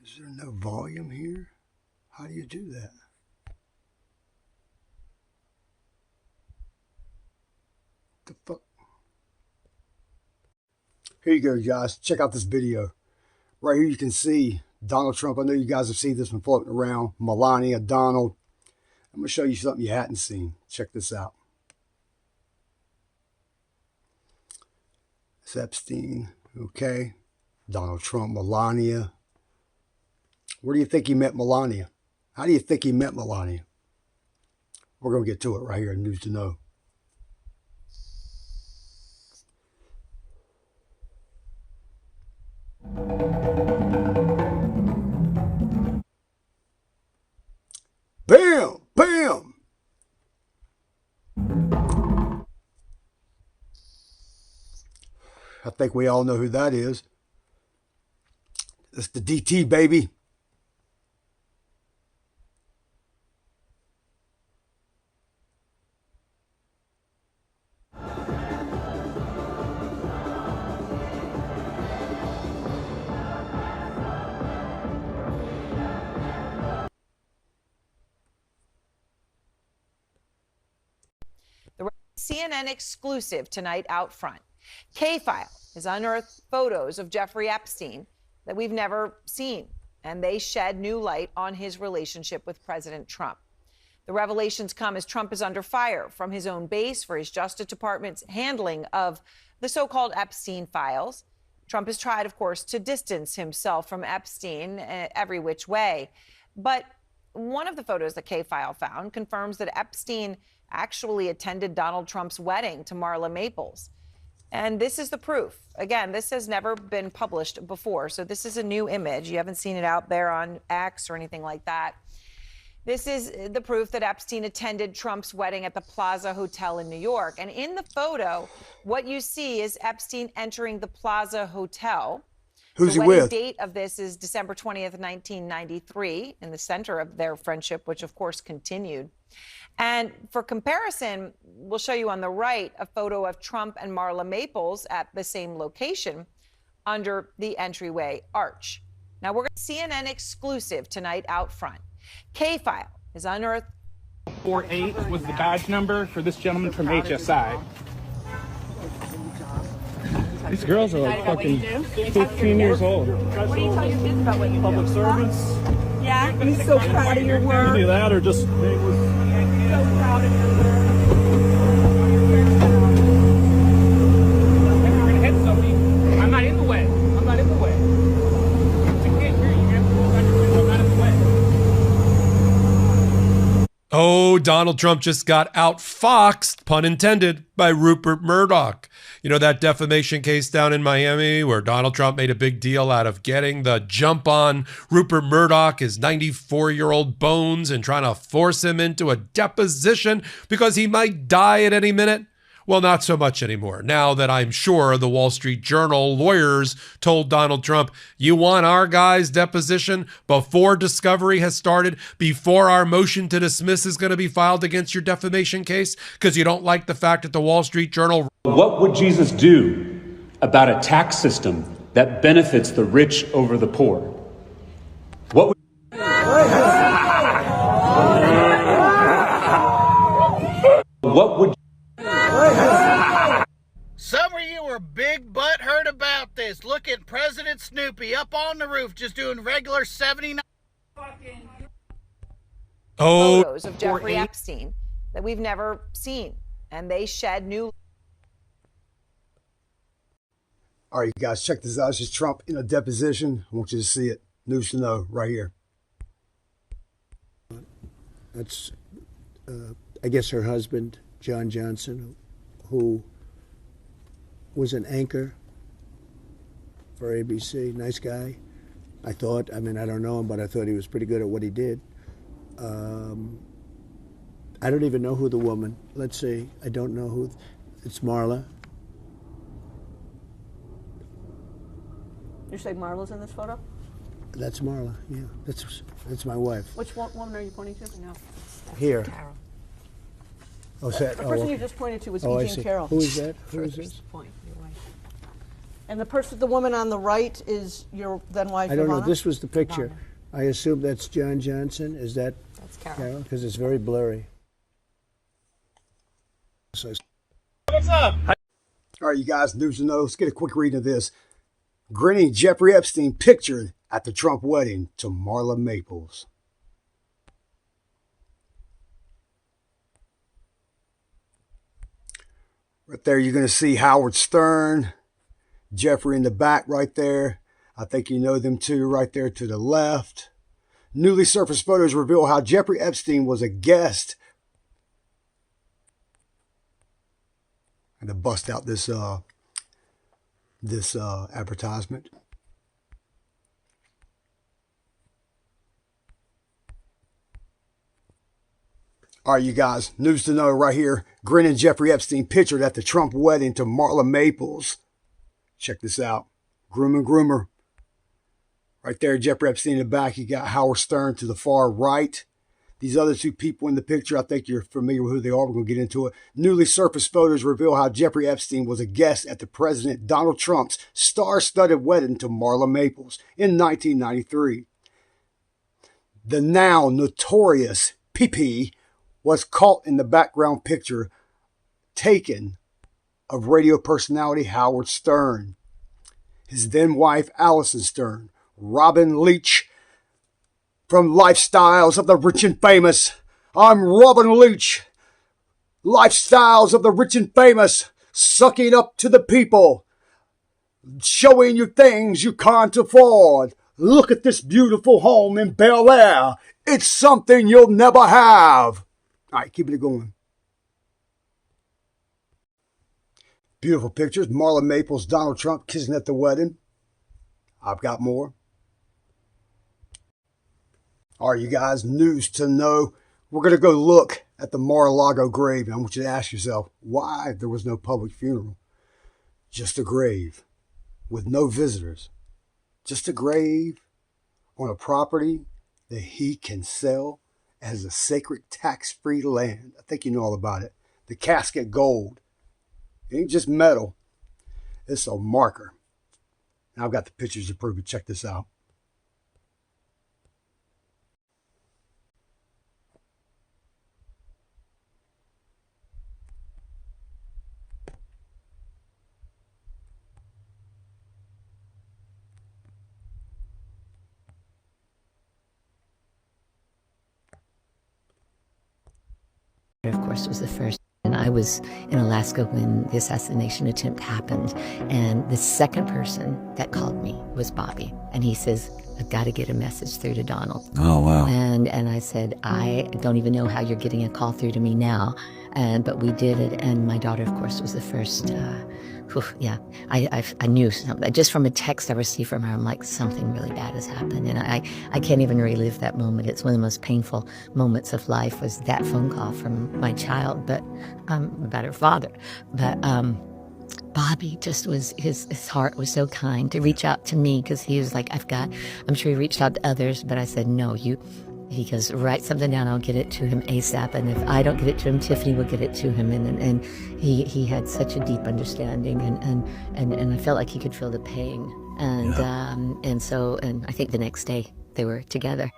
Is there no volume here? How do you do that? The fuck? Here you go, guys. Check out this video. Right here you can see Donald Trump. I know you guys have seen this one floating around. Melania, Donald. I'm going to show you something you hadn't seen. Check this out. It's Epstein. Okay. Donald Trump, Melania. Where do you think he met Melania? How do you think he met Melania? We're going to get to it right here in News to Know. Bam! Bam! I think we all know who that is. It's the DT, baby. The CNN exclusive tonight out front. K-File has unearthed photos of Jeffrey Epstein that we've never seen, and they shed new light on his relationship with President Trump. The revelations come as Trump is under fire from his own base for his Justice Department's handling of the so-called Epstein files. Trump has tried, of course, to distance himself from Epstein every which way. But one of the photos that K-File found confirms that Epstein actually attended Donald Trump's wedding to Marla Maples. And this is the proof. Again, this has never been published before, so this is a new image. You haven't seen it out there on X or anything like that. This is the proof that Epstein attended Trump's wedding at the Plaza Hotel in New York. And in the photo, what you see is Epstein entering the Plaza Hotel. Who's he with? The wedding date of this is December 20th, 1993, in the center of their friendship, which of course continued. And for comparison, we'll show you on the right a photo of Trump and Marla Maples at the same location under the entryway arch. Now we're going to CNN exclusive tonight out front. K-File has unearthed 48 was the badge number for this gentleman from HSI. These girls are like fucking 15 years old. What do you tell your kids about what you do? Public service. Yeah, you're so proud of your work. Either that or just So proud of your work. If you're gonna hit somebody, I'm not in the way. I'm not in the way. I can't hear you. You have to hold on your window. I'm not in the way. Oh, Donald Trump just got outfoxed, pun intended, by Rupert Murdoch. You know that defamation case down in Miami where Donald Trump made a big deal out of getting the jump on Rupert Murdoch, his 94-year-old bones, and trying to force him into a deposition because he might die at any minute? Well, not so much anymore. Now that I'm sure the Wall Street Journal lawyers told Donald Trump, you want our guy's deposition before discovery has started, before our motion to dismiss is going to be filed against your defamation case, because you don't like the fact that the Wall Street Journal... What would Jesus do about a tax system that benefits the rich over the poor? What would... What would... Some of you were big butthurt about this. Look at President Snoopy up on the roof just doing regular 79 photos of Jeffrey Epstein that we've never seen, and they shed new. All right, you guys, check this out. This is Trump in a deposition. I want you to see it. News to know right here. That's, I guess, her husband, John Johnson, who was an anchor for ABC. Nice guy, I thought. I mean, I don't know him, but I thought he was pretty good at what he did. I don't even know who the woman. Let's see. I don't know who. It's Marla. You say Marla's in this photo? That's Marla. Yeah, that's my wife. Which woman are you pointing to? No. Here. Carol. Oh, is that? The person you just pointed to was I E. Jean see. Carroll. Who is that? Who is this? Point, your wife. And the woman on the right is your then wife. I don't know. Ivana? This was the picture. I assume that's John Johnson. Is that? That's Carol. Because it's very blurry. So, What's up? All right, you guys, news to know. Let's get a quick reading of this. Grinning Jeffrey Epstein pictured at the Trump wedding to Marla Maples. Right there, you're going to see Howard Stern, Jeffrey in the back right there. I think you know them two right there to the left. Newly surfaced photos reveal how Jeffrey Epstein was a guest. I'm going to bust out this advertisement. All right, you guys, news to know right here. Grinning Jeffrey Epstein pictured at the Trump wedding to Marla Maples. Check this out. Groomer. Right there, Jeffrey Epstein in the back. You got Howard Stern to the far right. These other two people in the picture, I think you're familiar with who they are. We're going to get into it. Newly surfaced photos reveal how Jeffrey Epstein was a guest at the President Donald Trump's star-studded wedding to Marla Maples in 1993. The now notorious PP was caught in the background picture taken of radio personality Howard Stern, his then wife Allison Stern, Robin Leach from Lifestyles of the Rich and Famous. I'm Robin Leach. Lifestyles of the Rich and Famous, sucking up to the people, showing you things you can't afford. Look at this beautiful home in Bel Air. It's something you'll never have. All right, keep it going. Beautiful pictures. Marla Maples, Donald Trump kissing at the wedding. I've got more. All right, you guys, news to know. We're going to go look at the Mar-a-Lago grave. And I want you to ask yourself why there was no public funeral. Just a grave with no visitors. Just a grave on a property that he can sell as a sacred tax-free land. I think you know all about it. The casket gold. It ain't just metal. It's a marker. And I've got the pictures to prove it. Check this out. Of course, was the first. And I was in Alaska when the assassination attempt happened. And the second person that called me was Bobby. And he says, I've got to get a message through to Donald. Oh, wow. And and I said, I don't even know how you're getting a call through to me now. But we did it, and my daughter, of course, was the first. I knew something. Just from a text I received from her, I'm like, something really bad has happened. And I can't even relive that moment. It's one of the most painful moments of life, was that phone call from my child, but about her father. But Bobby just was, his heart was so kind to reach out to me, because he was like, I'm sure he reached out to others, but I said, no, he goes, write something down, I'll get it to him ASAP, and if I don't get it to him, Tiffany will get it to him. And he had such a deep understanding, and I felt like he could feel the pain. And I think the next day they were together.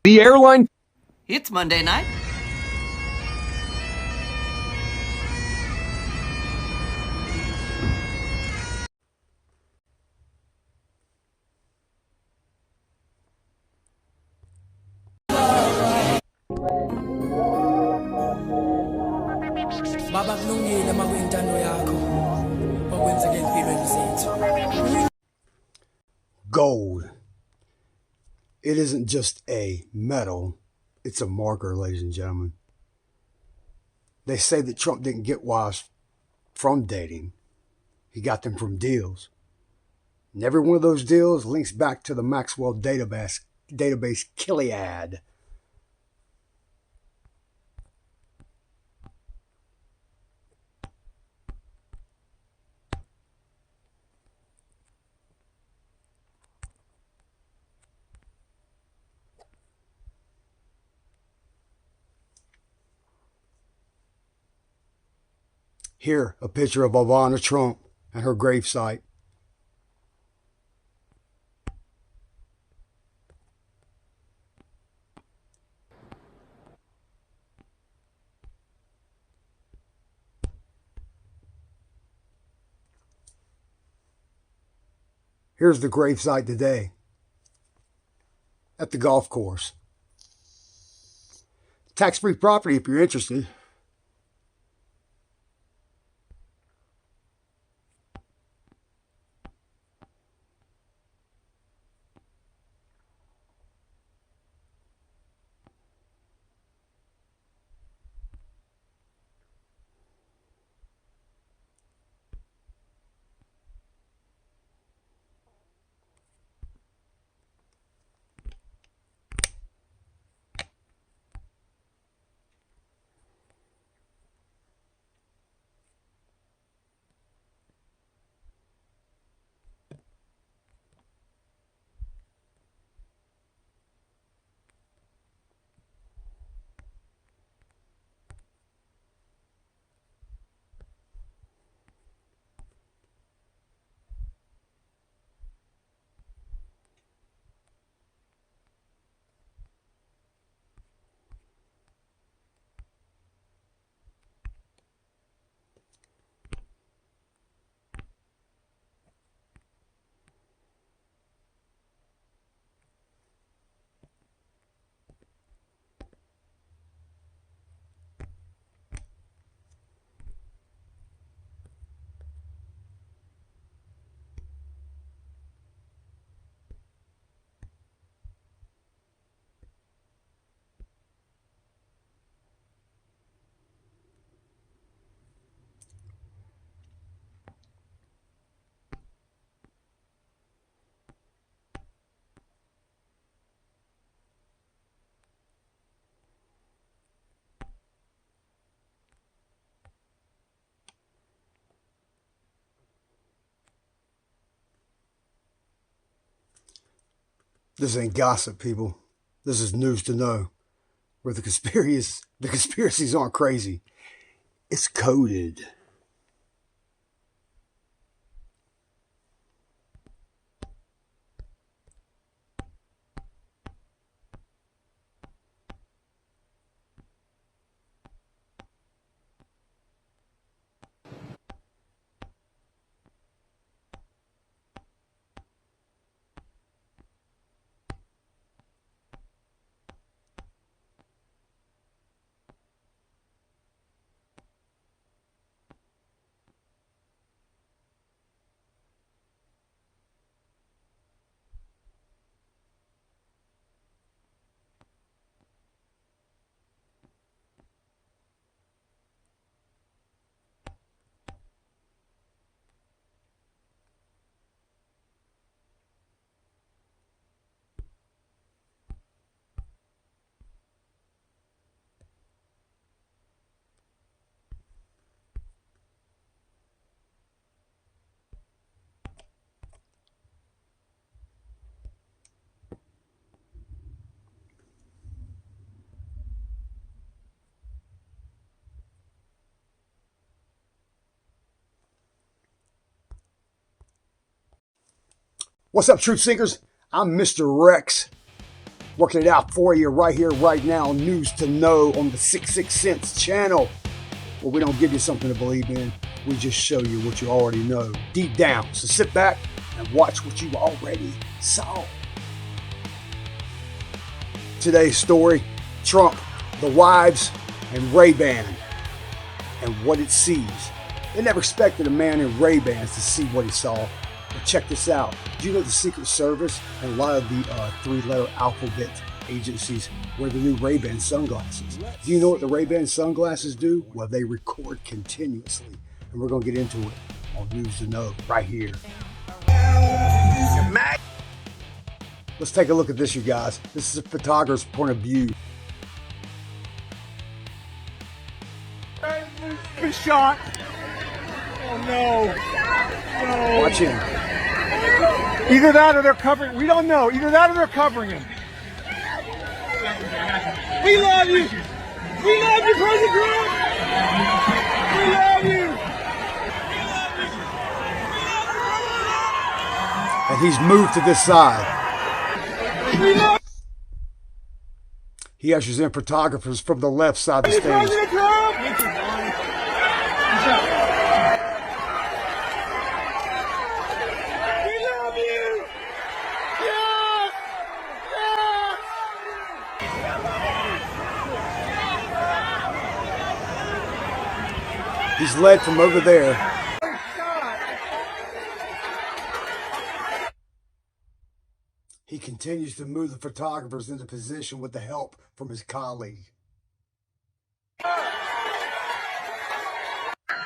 The airline? It's Monday night. Gold. It isn't just a metal, it's a marker, ladies and gentlemen. They say that Trump didn't get wives from dating. He got them from deals. And every one of those deals links back to the Maxwell database Gilead. Here, a picture of Ivana Trump and her gravesite. Here's the gravesite today at the golf course. Tax-free property if you're interested. This ain't gossip, people. This is news to know. Where the conspiracies aren't crazy. It's coded. What's up, truth seekers? I'm Mr. Rex, working it out for you right here, right now. News to know on the 66 Cents channel, where we don't give you something to believe in. We just show you what you already know deep down. So sit back and watch what you already saw. Today's story, Trump, the wives, and Ray-Ban, and what it sees. They never expected a man in Ray-Bans to see what he saw. But check this out. Do you know the Secret Service and a lot of the three-letter alphabet agencies wear the new Ray-Ban sunglasses? Do you know what the Ray-Ban sunglasses do? Well, they record continuously. And we're going to get into it on News to Know right here. Let's take a look at this, you guys. This is a photographer's point of view. Been shot. Oh no. No. Watch him. Either that or they're covering. We don't know. Either that or they're covering him. We love you. We love you, President Trump. We love you. And he's moved to this side. He ushers in photographers from the left side of the stage. He's led from over there. He continues to move the photographers into position with the help from his colleague. A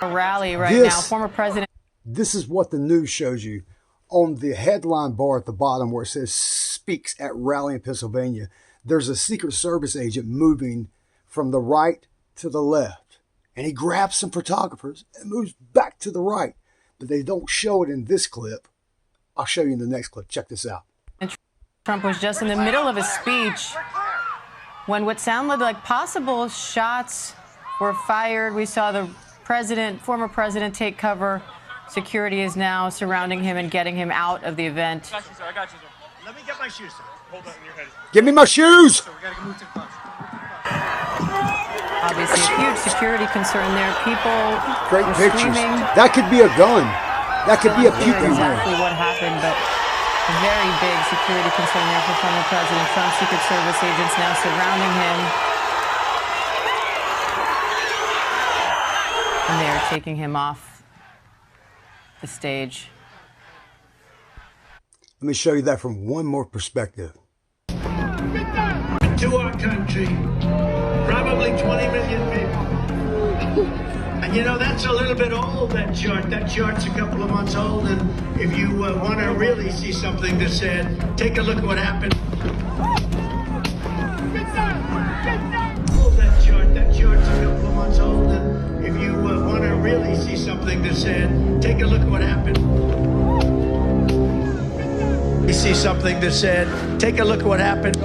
rally right now. Former president. This is what the news shows you. On the headline bar at the bottom where it says speaks at rally in Pennsylvania, there's a Secret Service agent moving from the right to the left. And he grabs some photographers and moves back to the right. But they don't show it in this clip. I'll show you in the next clip. Check this out. Trump was just in the middle of his speech when what sounded like possible shots were fired. We saw the former president, take cover. Security is now surrounding him and getting him out of the event. I got you, sir. I got you, sir. Let me get my shoes, sir. Hold on, your head. Give me my shoes! So we gotta move to the front. Obviously, a huge security concern there. People Great were pictures. screaming. That could be a gun. That could be a peeking Exactly gun. what happened, but a very big security concern there for former President Trump. Secret Service agents now surrounding him. And they are taking him off the stage. Let me show you that from one more perspective. To our country, probably 20 million people. And you know, that's a little bit old, that chart. That chart's a couple of months old, and if you want to really see something that's said, take a look at what happened. That chart's a couple of months old, and if you want to really see something that's said, take a look at what happened. You see something that said, take a look at what happened.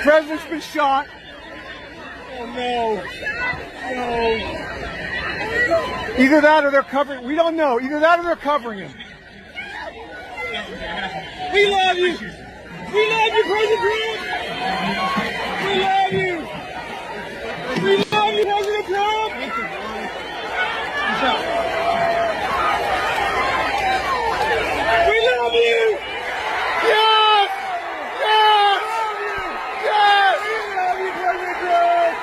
President's been shot. Oh no. No. Either that or they're covering. We don't know. Either that or they're covering him. We love you. We love you, President Trump. We love you. We love you, President Trump. We love you. Yes. Yes. Yes! We love you, President Trump!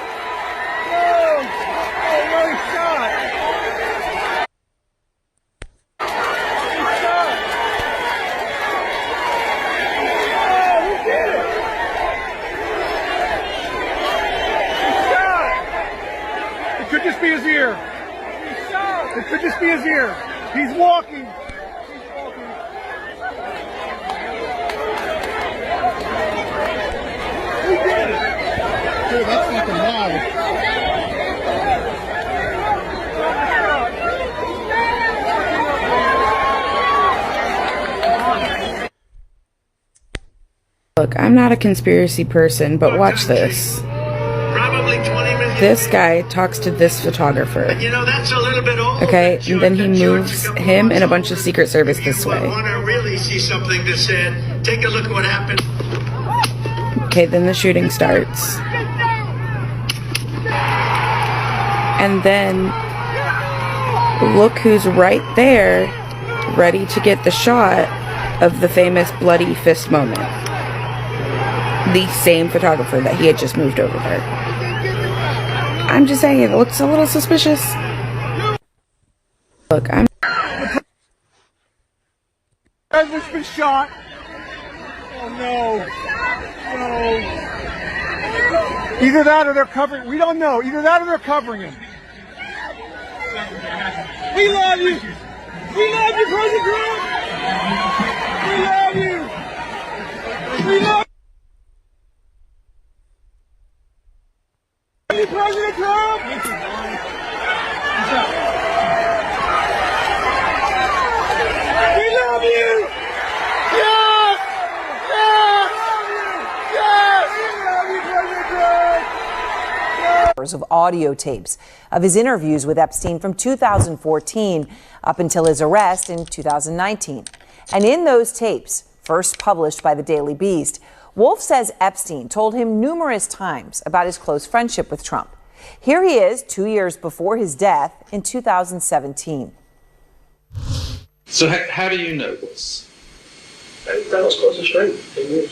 No! Oh, no shot! be his ear. It could just be his ear. He's walking. He did it. Dude, that's fucking wild. Look, I'm not a conspiracy person, but watch this. This guy talks to this photographer. You know, that's a little bit old. Okay, and then he moves him and a bunch of Secret Service this way. Want to really see something that said, take a look at what happened. Okay, then the shooting starts. And then look who's right there, ready to get the shot of the famous bloody fist moment. The same photographer that he had just moved over there. I'm just saying, it looks a little suspicious. Look, I'm... President's been shot. Oh no. No. Either that or they're covering. We don't know. Either that or they're covering him. We love you. We love you, President Trump. We love you. We love you. President Trump! We love you! Yes! Yes! Yes! We love you, President Trump! Of audio tapes of his interviews with Epstein from 2014 up until his arrest in 2019. And in those tapes, first published by the Daily Beast, Wolf says Epstein told him numerous times about his close friendship with Trump. Here he is 2 years before his death in 2017. So how do you know this? That was close to straight. 10 years.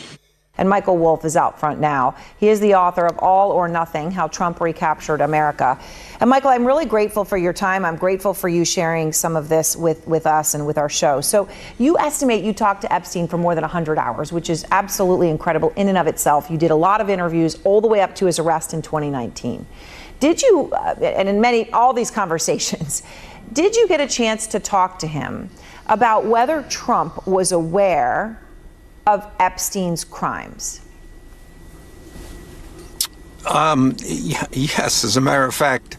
And Michael Wolf is out front now. He is the author of All or Nothing, How Trump Recaptured America. And Michael, I'm really grateful for your time. I'm grateful for you sharing some of this with us and with our show. So you estimate you talked to Epstein for more than 100 hours, which is absolutely incredible in and of itself. You did a lot of interviews all the way up to his arrest in 2019. Did you, and in all these conversations, did you get a chance to talk to him about whether Trump was aware of Epstein's crimes? Yes, as a matter of fact,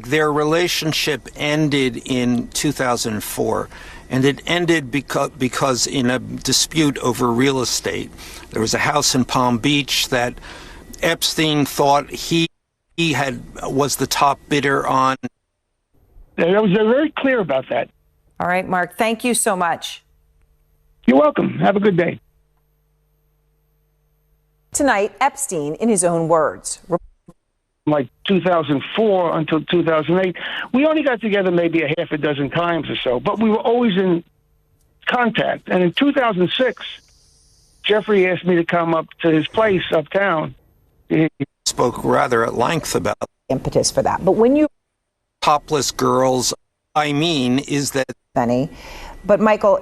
their relationship ended in 2004, and it ended because in a dispute over real estate. There was a house in Palm Beach that Epstein thought he was the top bidder on. I was very clear about that. All right, Mark, thank you so much. You're welcome. Have a good day. Tonight, Epstein, in his own words. Like 2004 until 2008, we only got together maybe a half a dozen times or so, but we were always in contact. And in 2006, Jeffrey asked me to come up to his place uptown. He spoke rather at length about impetus for that. But when you topless girls, I mean, is that funny? But Michael,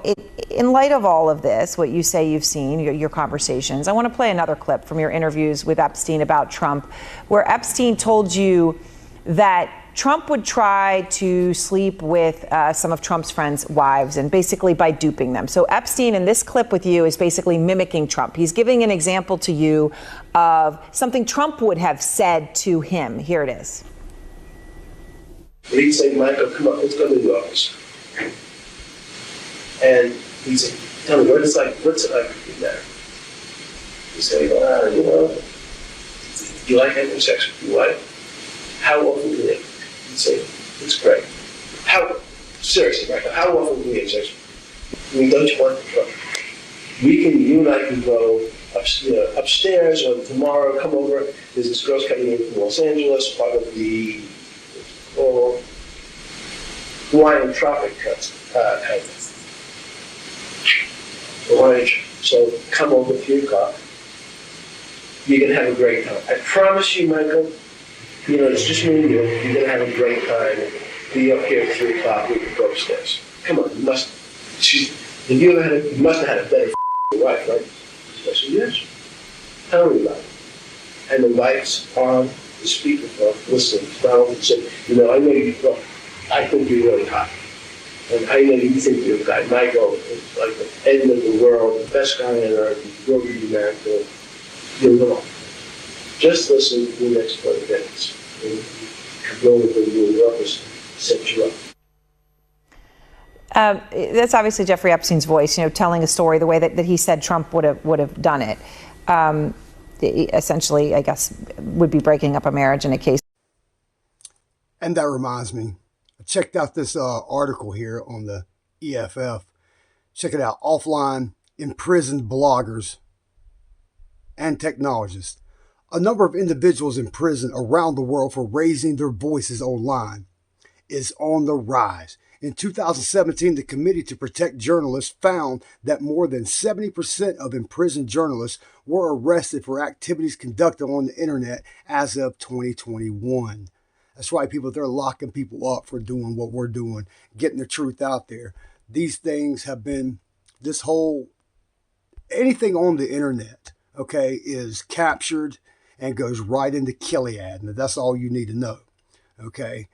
in light of all of this, what you say you've seen, your conversations, I want to play another clip from your interviews with Epstein about Trump, where Epstein told you that Trump would try to sleep with some of Trump's friends' wives, and basically by duping them. So Epstein, in this clip with you, is basically mimicking Trump. He's giving an example to you of something Trump would have said to him. Here it is. He'd say, Michael, come on, let's go to the office. And he'd say, tell me, what's it like in there? He'd say, you know, do you like having sex with your wife? How often do they? He'd say, it's great. Seriously, Michael, how often do we have sex? I mean, don't you want the trouble? You and I can go upstairs, or tomorrow come over. There's this girl's coming in from Los Angeles, part of the Hawaiian Tropic kind of. So come over at 3 o'clock. You're going to have a great time. I promise you, Michael, you know, it's just me and you. You're going to have a great time. Be up here at 3 o'clock. We can go upstairs. Come on, you must have had a better wife, right? I said, yes. Tell me about it. And the lights on, the the speakerphone, listening to Donald and said, you know, I know you, I think you're really hot. And I know you think you're a guy. And I go, like the end of the world, the best guy on earth, will be America. You're wrong. Just listen to the next 20 minutes. And the only thing you will do is set you up. That's obviously Jeffrey Epstein's voice, you know, telling a story the way that he said Trump would have done it. Essentially, I guess, would be breaking up a marriage in a case. And that reminds me, I checked out this article here on the EFF. Check it out. Offline imprisoned bloggers and technologists. A number of individuals in prison around the world for raising their voices online is on the rise. In 2017, the Committee to Protect Journalists found that more than 70% of imprisoned journalists were arrested for activities conducted on the internet as of 2021. That's right, people, they're locking people up for doing what we're doing, getting the truth out there. These things have been, anything on the internet, okay, is captured and goes right into Gilead. And that's all you need to know, okay?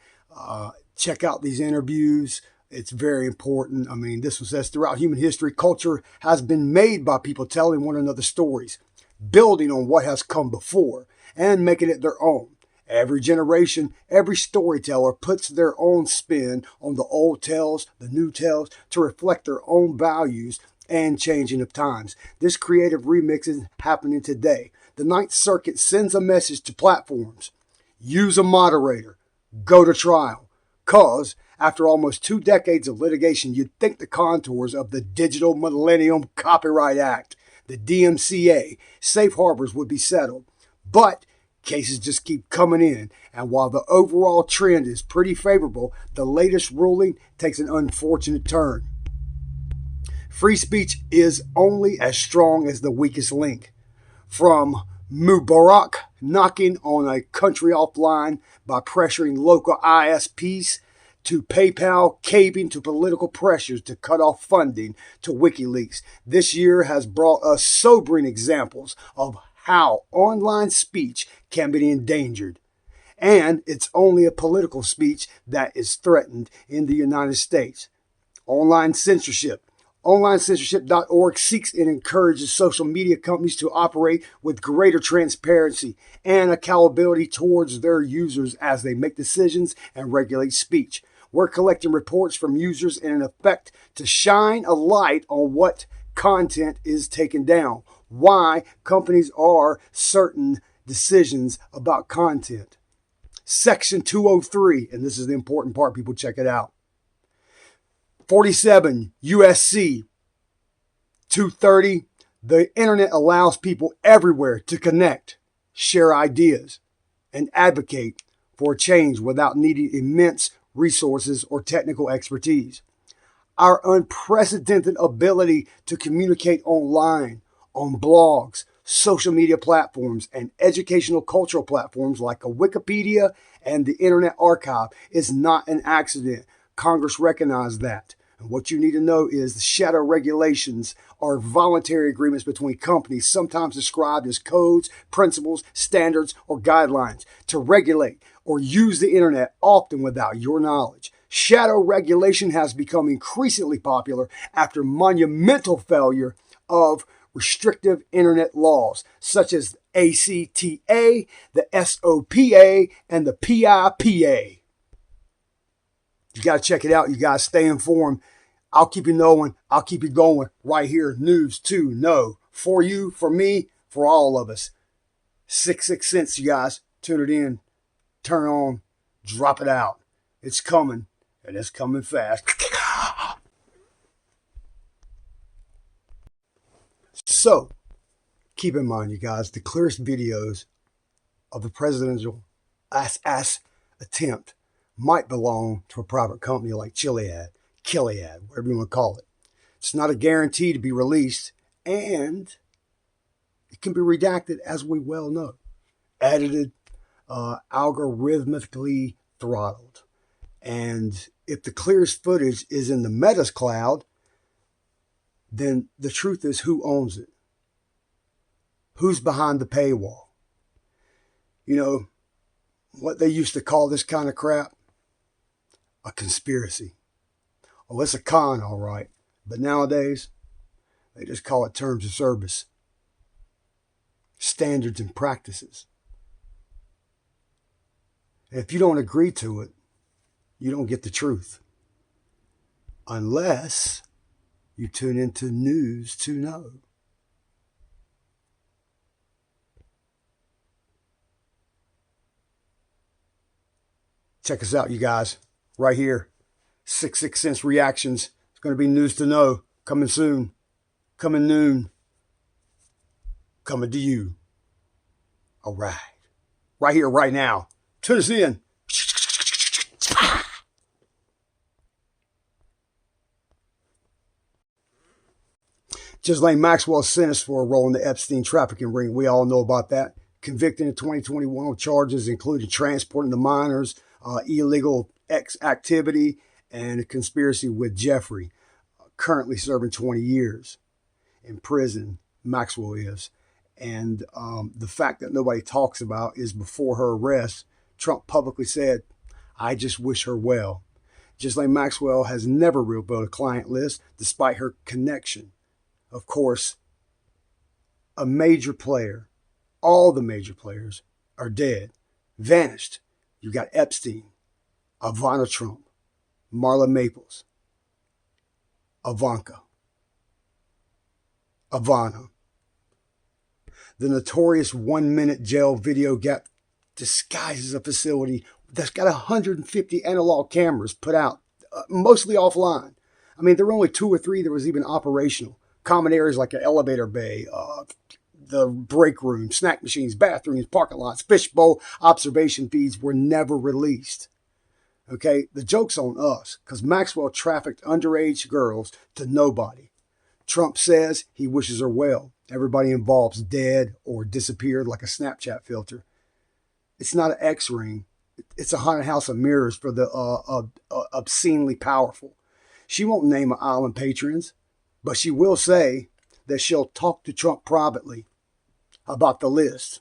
Check out these interviews. It's very important. I mean, this was says throughout human history, culture has been made by people telling one another stories, building on what has come before and making it their own. Every generation, every storyteller puts their own spin on the old tales, the new tales, to reflect their own values and changing of times. This creative remix is happening today. The Ninth Circuit sends a message to platforms. Use a moderator. Go to trial. Cause, after almost 2 decades of litigation, you'd think the contours of the Digital Millennium Copyright Act, the DMCA, safe harbors would be settled. But cases just keep coming in, and while the overall trend is pretty favorable, the latest ruling takes an unfortunate turn. Free speech is only as strong as the weakest link. From Mubarak knocking on a country offline by pressuring local ISPs, to PayPal caving to political pressures to cut off funding to WikiLeaks, this year has brought us sobering examples of how online speech can be endangered. And it's only a political speech that is threatened in the United States. Online censorship. OnlineCensorship.org seeks and encourages social media companies to operate with greater transparency and accountability towards their users as they make decisions and regulate speech. We're collecting reports from users in an effect to shine a light on what content is taken down, why companies are certain decisions about content. Section 203, and this is the important part, people, check it out. 47 USC 230, the internet allows people everywhere to connect, share ideas, and advocate for change without needing immense resources or technical expertise. Our unprecedented ability to communicate online, on blogs, social media platforms, and educational cultural platforms like a Wikipedia and the Internet Archive is not an accident. Congress recognized that. And what you need to know is the shadow regulations are voluntary agreements between companies, sometimes described as codes, principles, standards, or guidelines, to regulate or use the internet, often without your knowledge. Shadow regulation has become increasingly popular after monumental failure of restrictive internet laws, such as ACTA, the SOPA, and the PIPA. You got to check it out. You guys stay informed. I'll keep you knowing. I'll keep you going right here. News to know. For you, for me, for all of us. 66 cents, you guys. Tune it in. Turn on. Drop it out. It's coming. And it's coming fast. So, keep in mind, you guys, the clearest videos of the presidential ass attempt might belong to a private company like Gilead, whatever you want to call it. It's not a guarantee to be released, and it can be redacted, as we well know. Edited, algorithmically throttled. And if the clearest footage is in the Meta's cloud, then the truth is, who owns it? Who's behind the paywall? You know, what they used to call this kind of crap? A conspiracy. Oh, it's a con, all right. But nowadays, they just call it terms of service, standards and practices. And if you don't agree to it, you don't get the truth. Unless you tune into news to know. Check us out, you guys. Right here. 66 Cents Reactions. It's going to be news to know. Coming soon. Coming noon. Coming to you. All right. Right here, right now. Tune us in. Ghislaine Maxwell sentenced for a role in the Epstein trafficking ring. We all know about that. Convicted in 2021 of charges including transporting the minors, illegal activity, and a conspiracy with Jeffrey. Currently serving 20 years in prison, Maxwell is. And the fact that nobody talks about is before her arrest, Trump publicly said, "I just wish her well." Ghislaine Maxwell has never revealed a client list despite her connection. Of course, a major player, all the major players are dead, vanished. You got Epstein, Ivana Trump, Marla Maples, Ivanka, Ivana. The notorious 1-minute jail video gap disguises a facility that's got 150 analog cameras put out, mostly offline. I mean, there were only 2 or 3 that was even operational. Common areas like an elevator bay, the break room, snack machines, bathrooms, parking lots, fishbowl observation feeds were never released. Okay, the joke's on us because Maxwell trafficked underage girls to nobody. Trump says he wishes her well. Everybody involved's dead or disappeared like a Snapchat filter. It's not an X-ring. It's a haunted house of mirrors for the obscenely powerful. She won't name an island patrons, but she will say that she'll talk to Trump privately about the list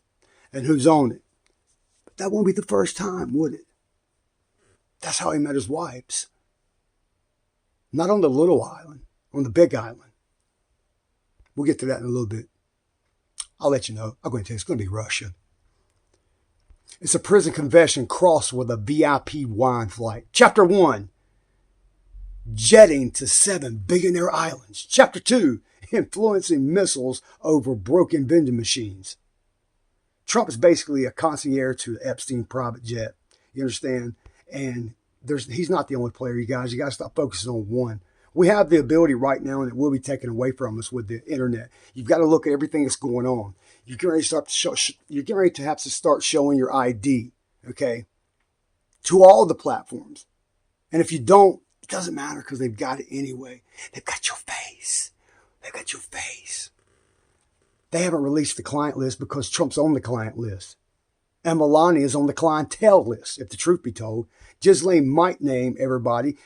and who's on it. But that won't be the first time, would it? That's how he met his wives. Not on the little island, on the big island. We'll get to that in a little bit. I'll let you know. I'm going to tell you, it's going to be Russia. It's a prison confession crossed with a VIP wine flight. Chapter 1, jetting to 7 billionaire islands. Chapter 2, influencing missiles over broken vending machines. Trump is basically a concierge to the Epstein private jet. You understand? And he's not the only player, you guys. You got to stop focusing on one. We have the ability right now, and it will be taken away from us with the internet. You've got to look at everything that's going on. You're getting ready to have to start showing your ID, okay, to all the platforms. And if you don't, it doesn't matter because they've got it anyway. They've got your face. They've got your face. They haven't released the client list because Trump's on the client list. And Melania is on the clientele list, if the truth be told. Ghislaine might name everybody.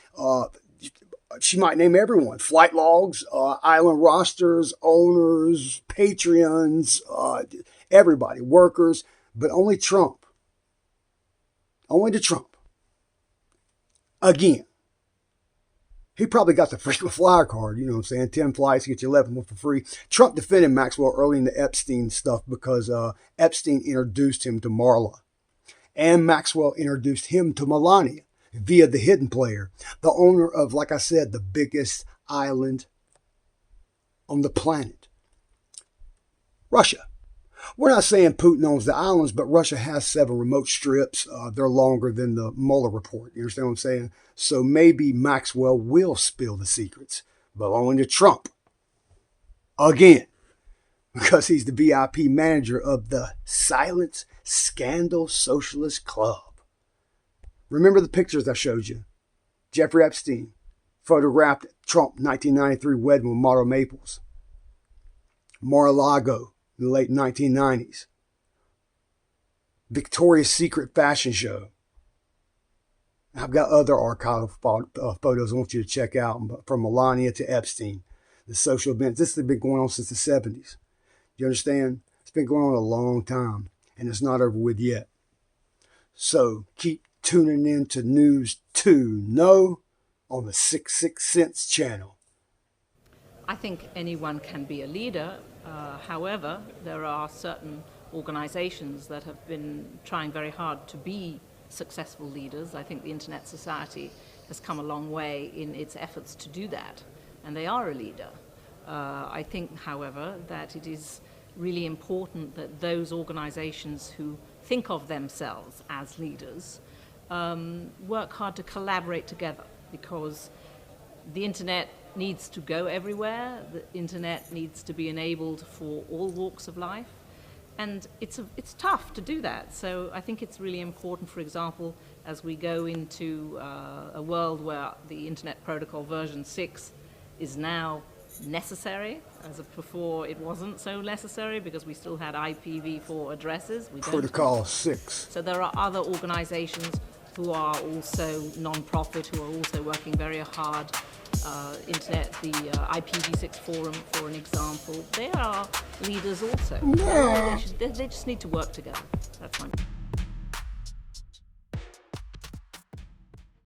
She might name everyone. Flight logs, island rosters, owners, Patreons, everybody, workers, but only Trump. Only to Trump. Again. He probably got the frequent flyer card, you know what I'm saying? 10 flights, get you 11 for free. Trump defended Maxwell early in the Epstein stuff because Epstein introduced him to Marla. And Maxwell introduced him to Melania via the hidden player, the owner of, like I said, the biggest island on the planet. Russia. We're not saying Putin owns the islands, but Russia has 7 remote strips. They're longer than the Mueller report. You understand what I'm saying? So maybe Maxwell will spill the secrets belonging to Trump. Again, because he's the VIP manager of the Silence Scandal Socialist Club. Remember the pictures I showed you? Jeffrey Epstein photographed Trump 1993 wedding with Marla Maples. Mar-a-Lago in the late 1990s. Victoria's Secret fashion show. I've got other archival photos I want you to check out from Melania to Epstein. The social events. This has been going on since the 70s. You understand? It's been going on a long time, and it's not over with yet. So keep tuning in to News to Know on the 66 Cents channel. I think anyone can be a leader. However, there are certain organizations that have been trying very hard to be successful leaders. I think the Internet Society has come a long way in its efforts to do that, and they are a leader. I think, however, that it is really important that those organizations who think of themselves as leaders work hard to collaborate together, because the Internet needs to go everywhere. The Internet needs to be enabled for all walks of life. And it's tough to do that. So I think it's really important, for example, as we go into a world where the Internet Protocol version 6 is now necessary, as before it wasn't so necessary because we still had IPv4 addresses. We don't. Protocol 6. So there are other organizations who are also non-profit, who are also working very hard. Internet, the IPv6 forum, for an example, they are leaders also. Yeah. They just need to work together. That's my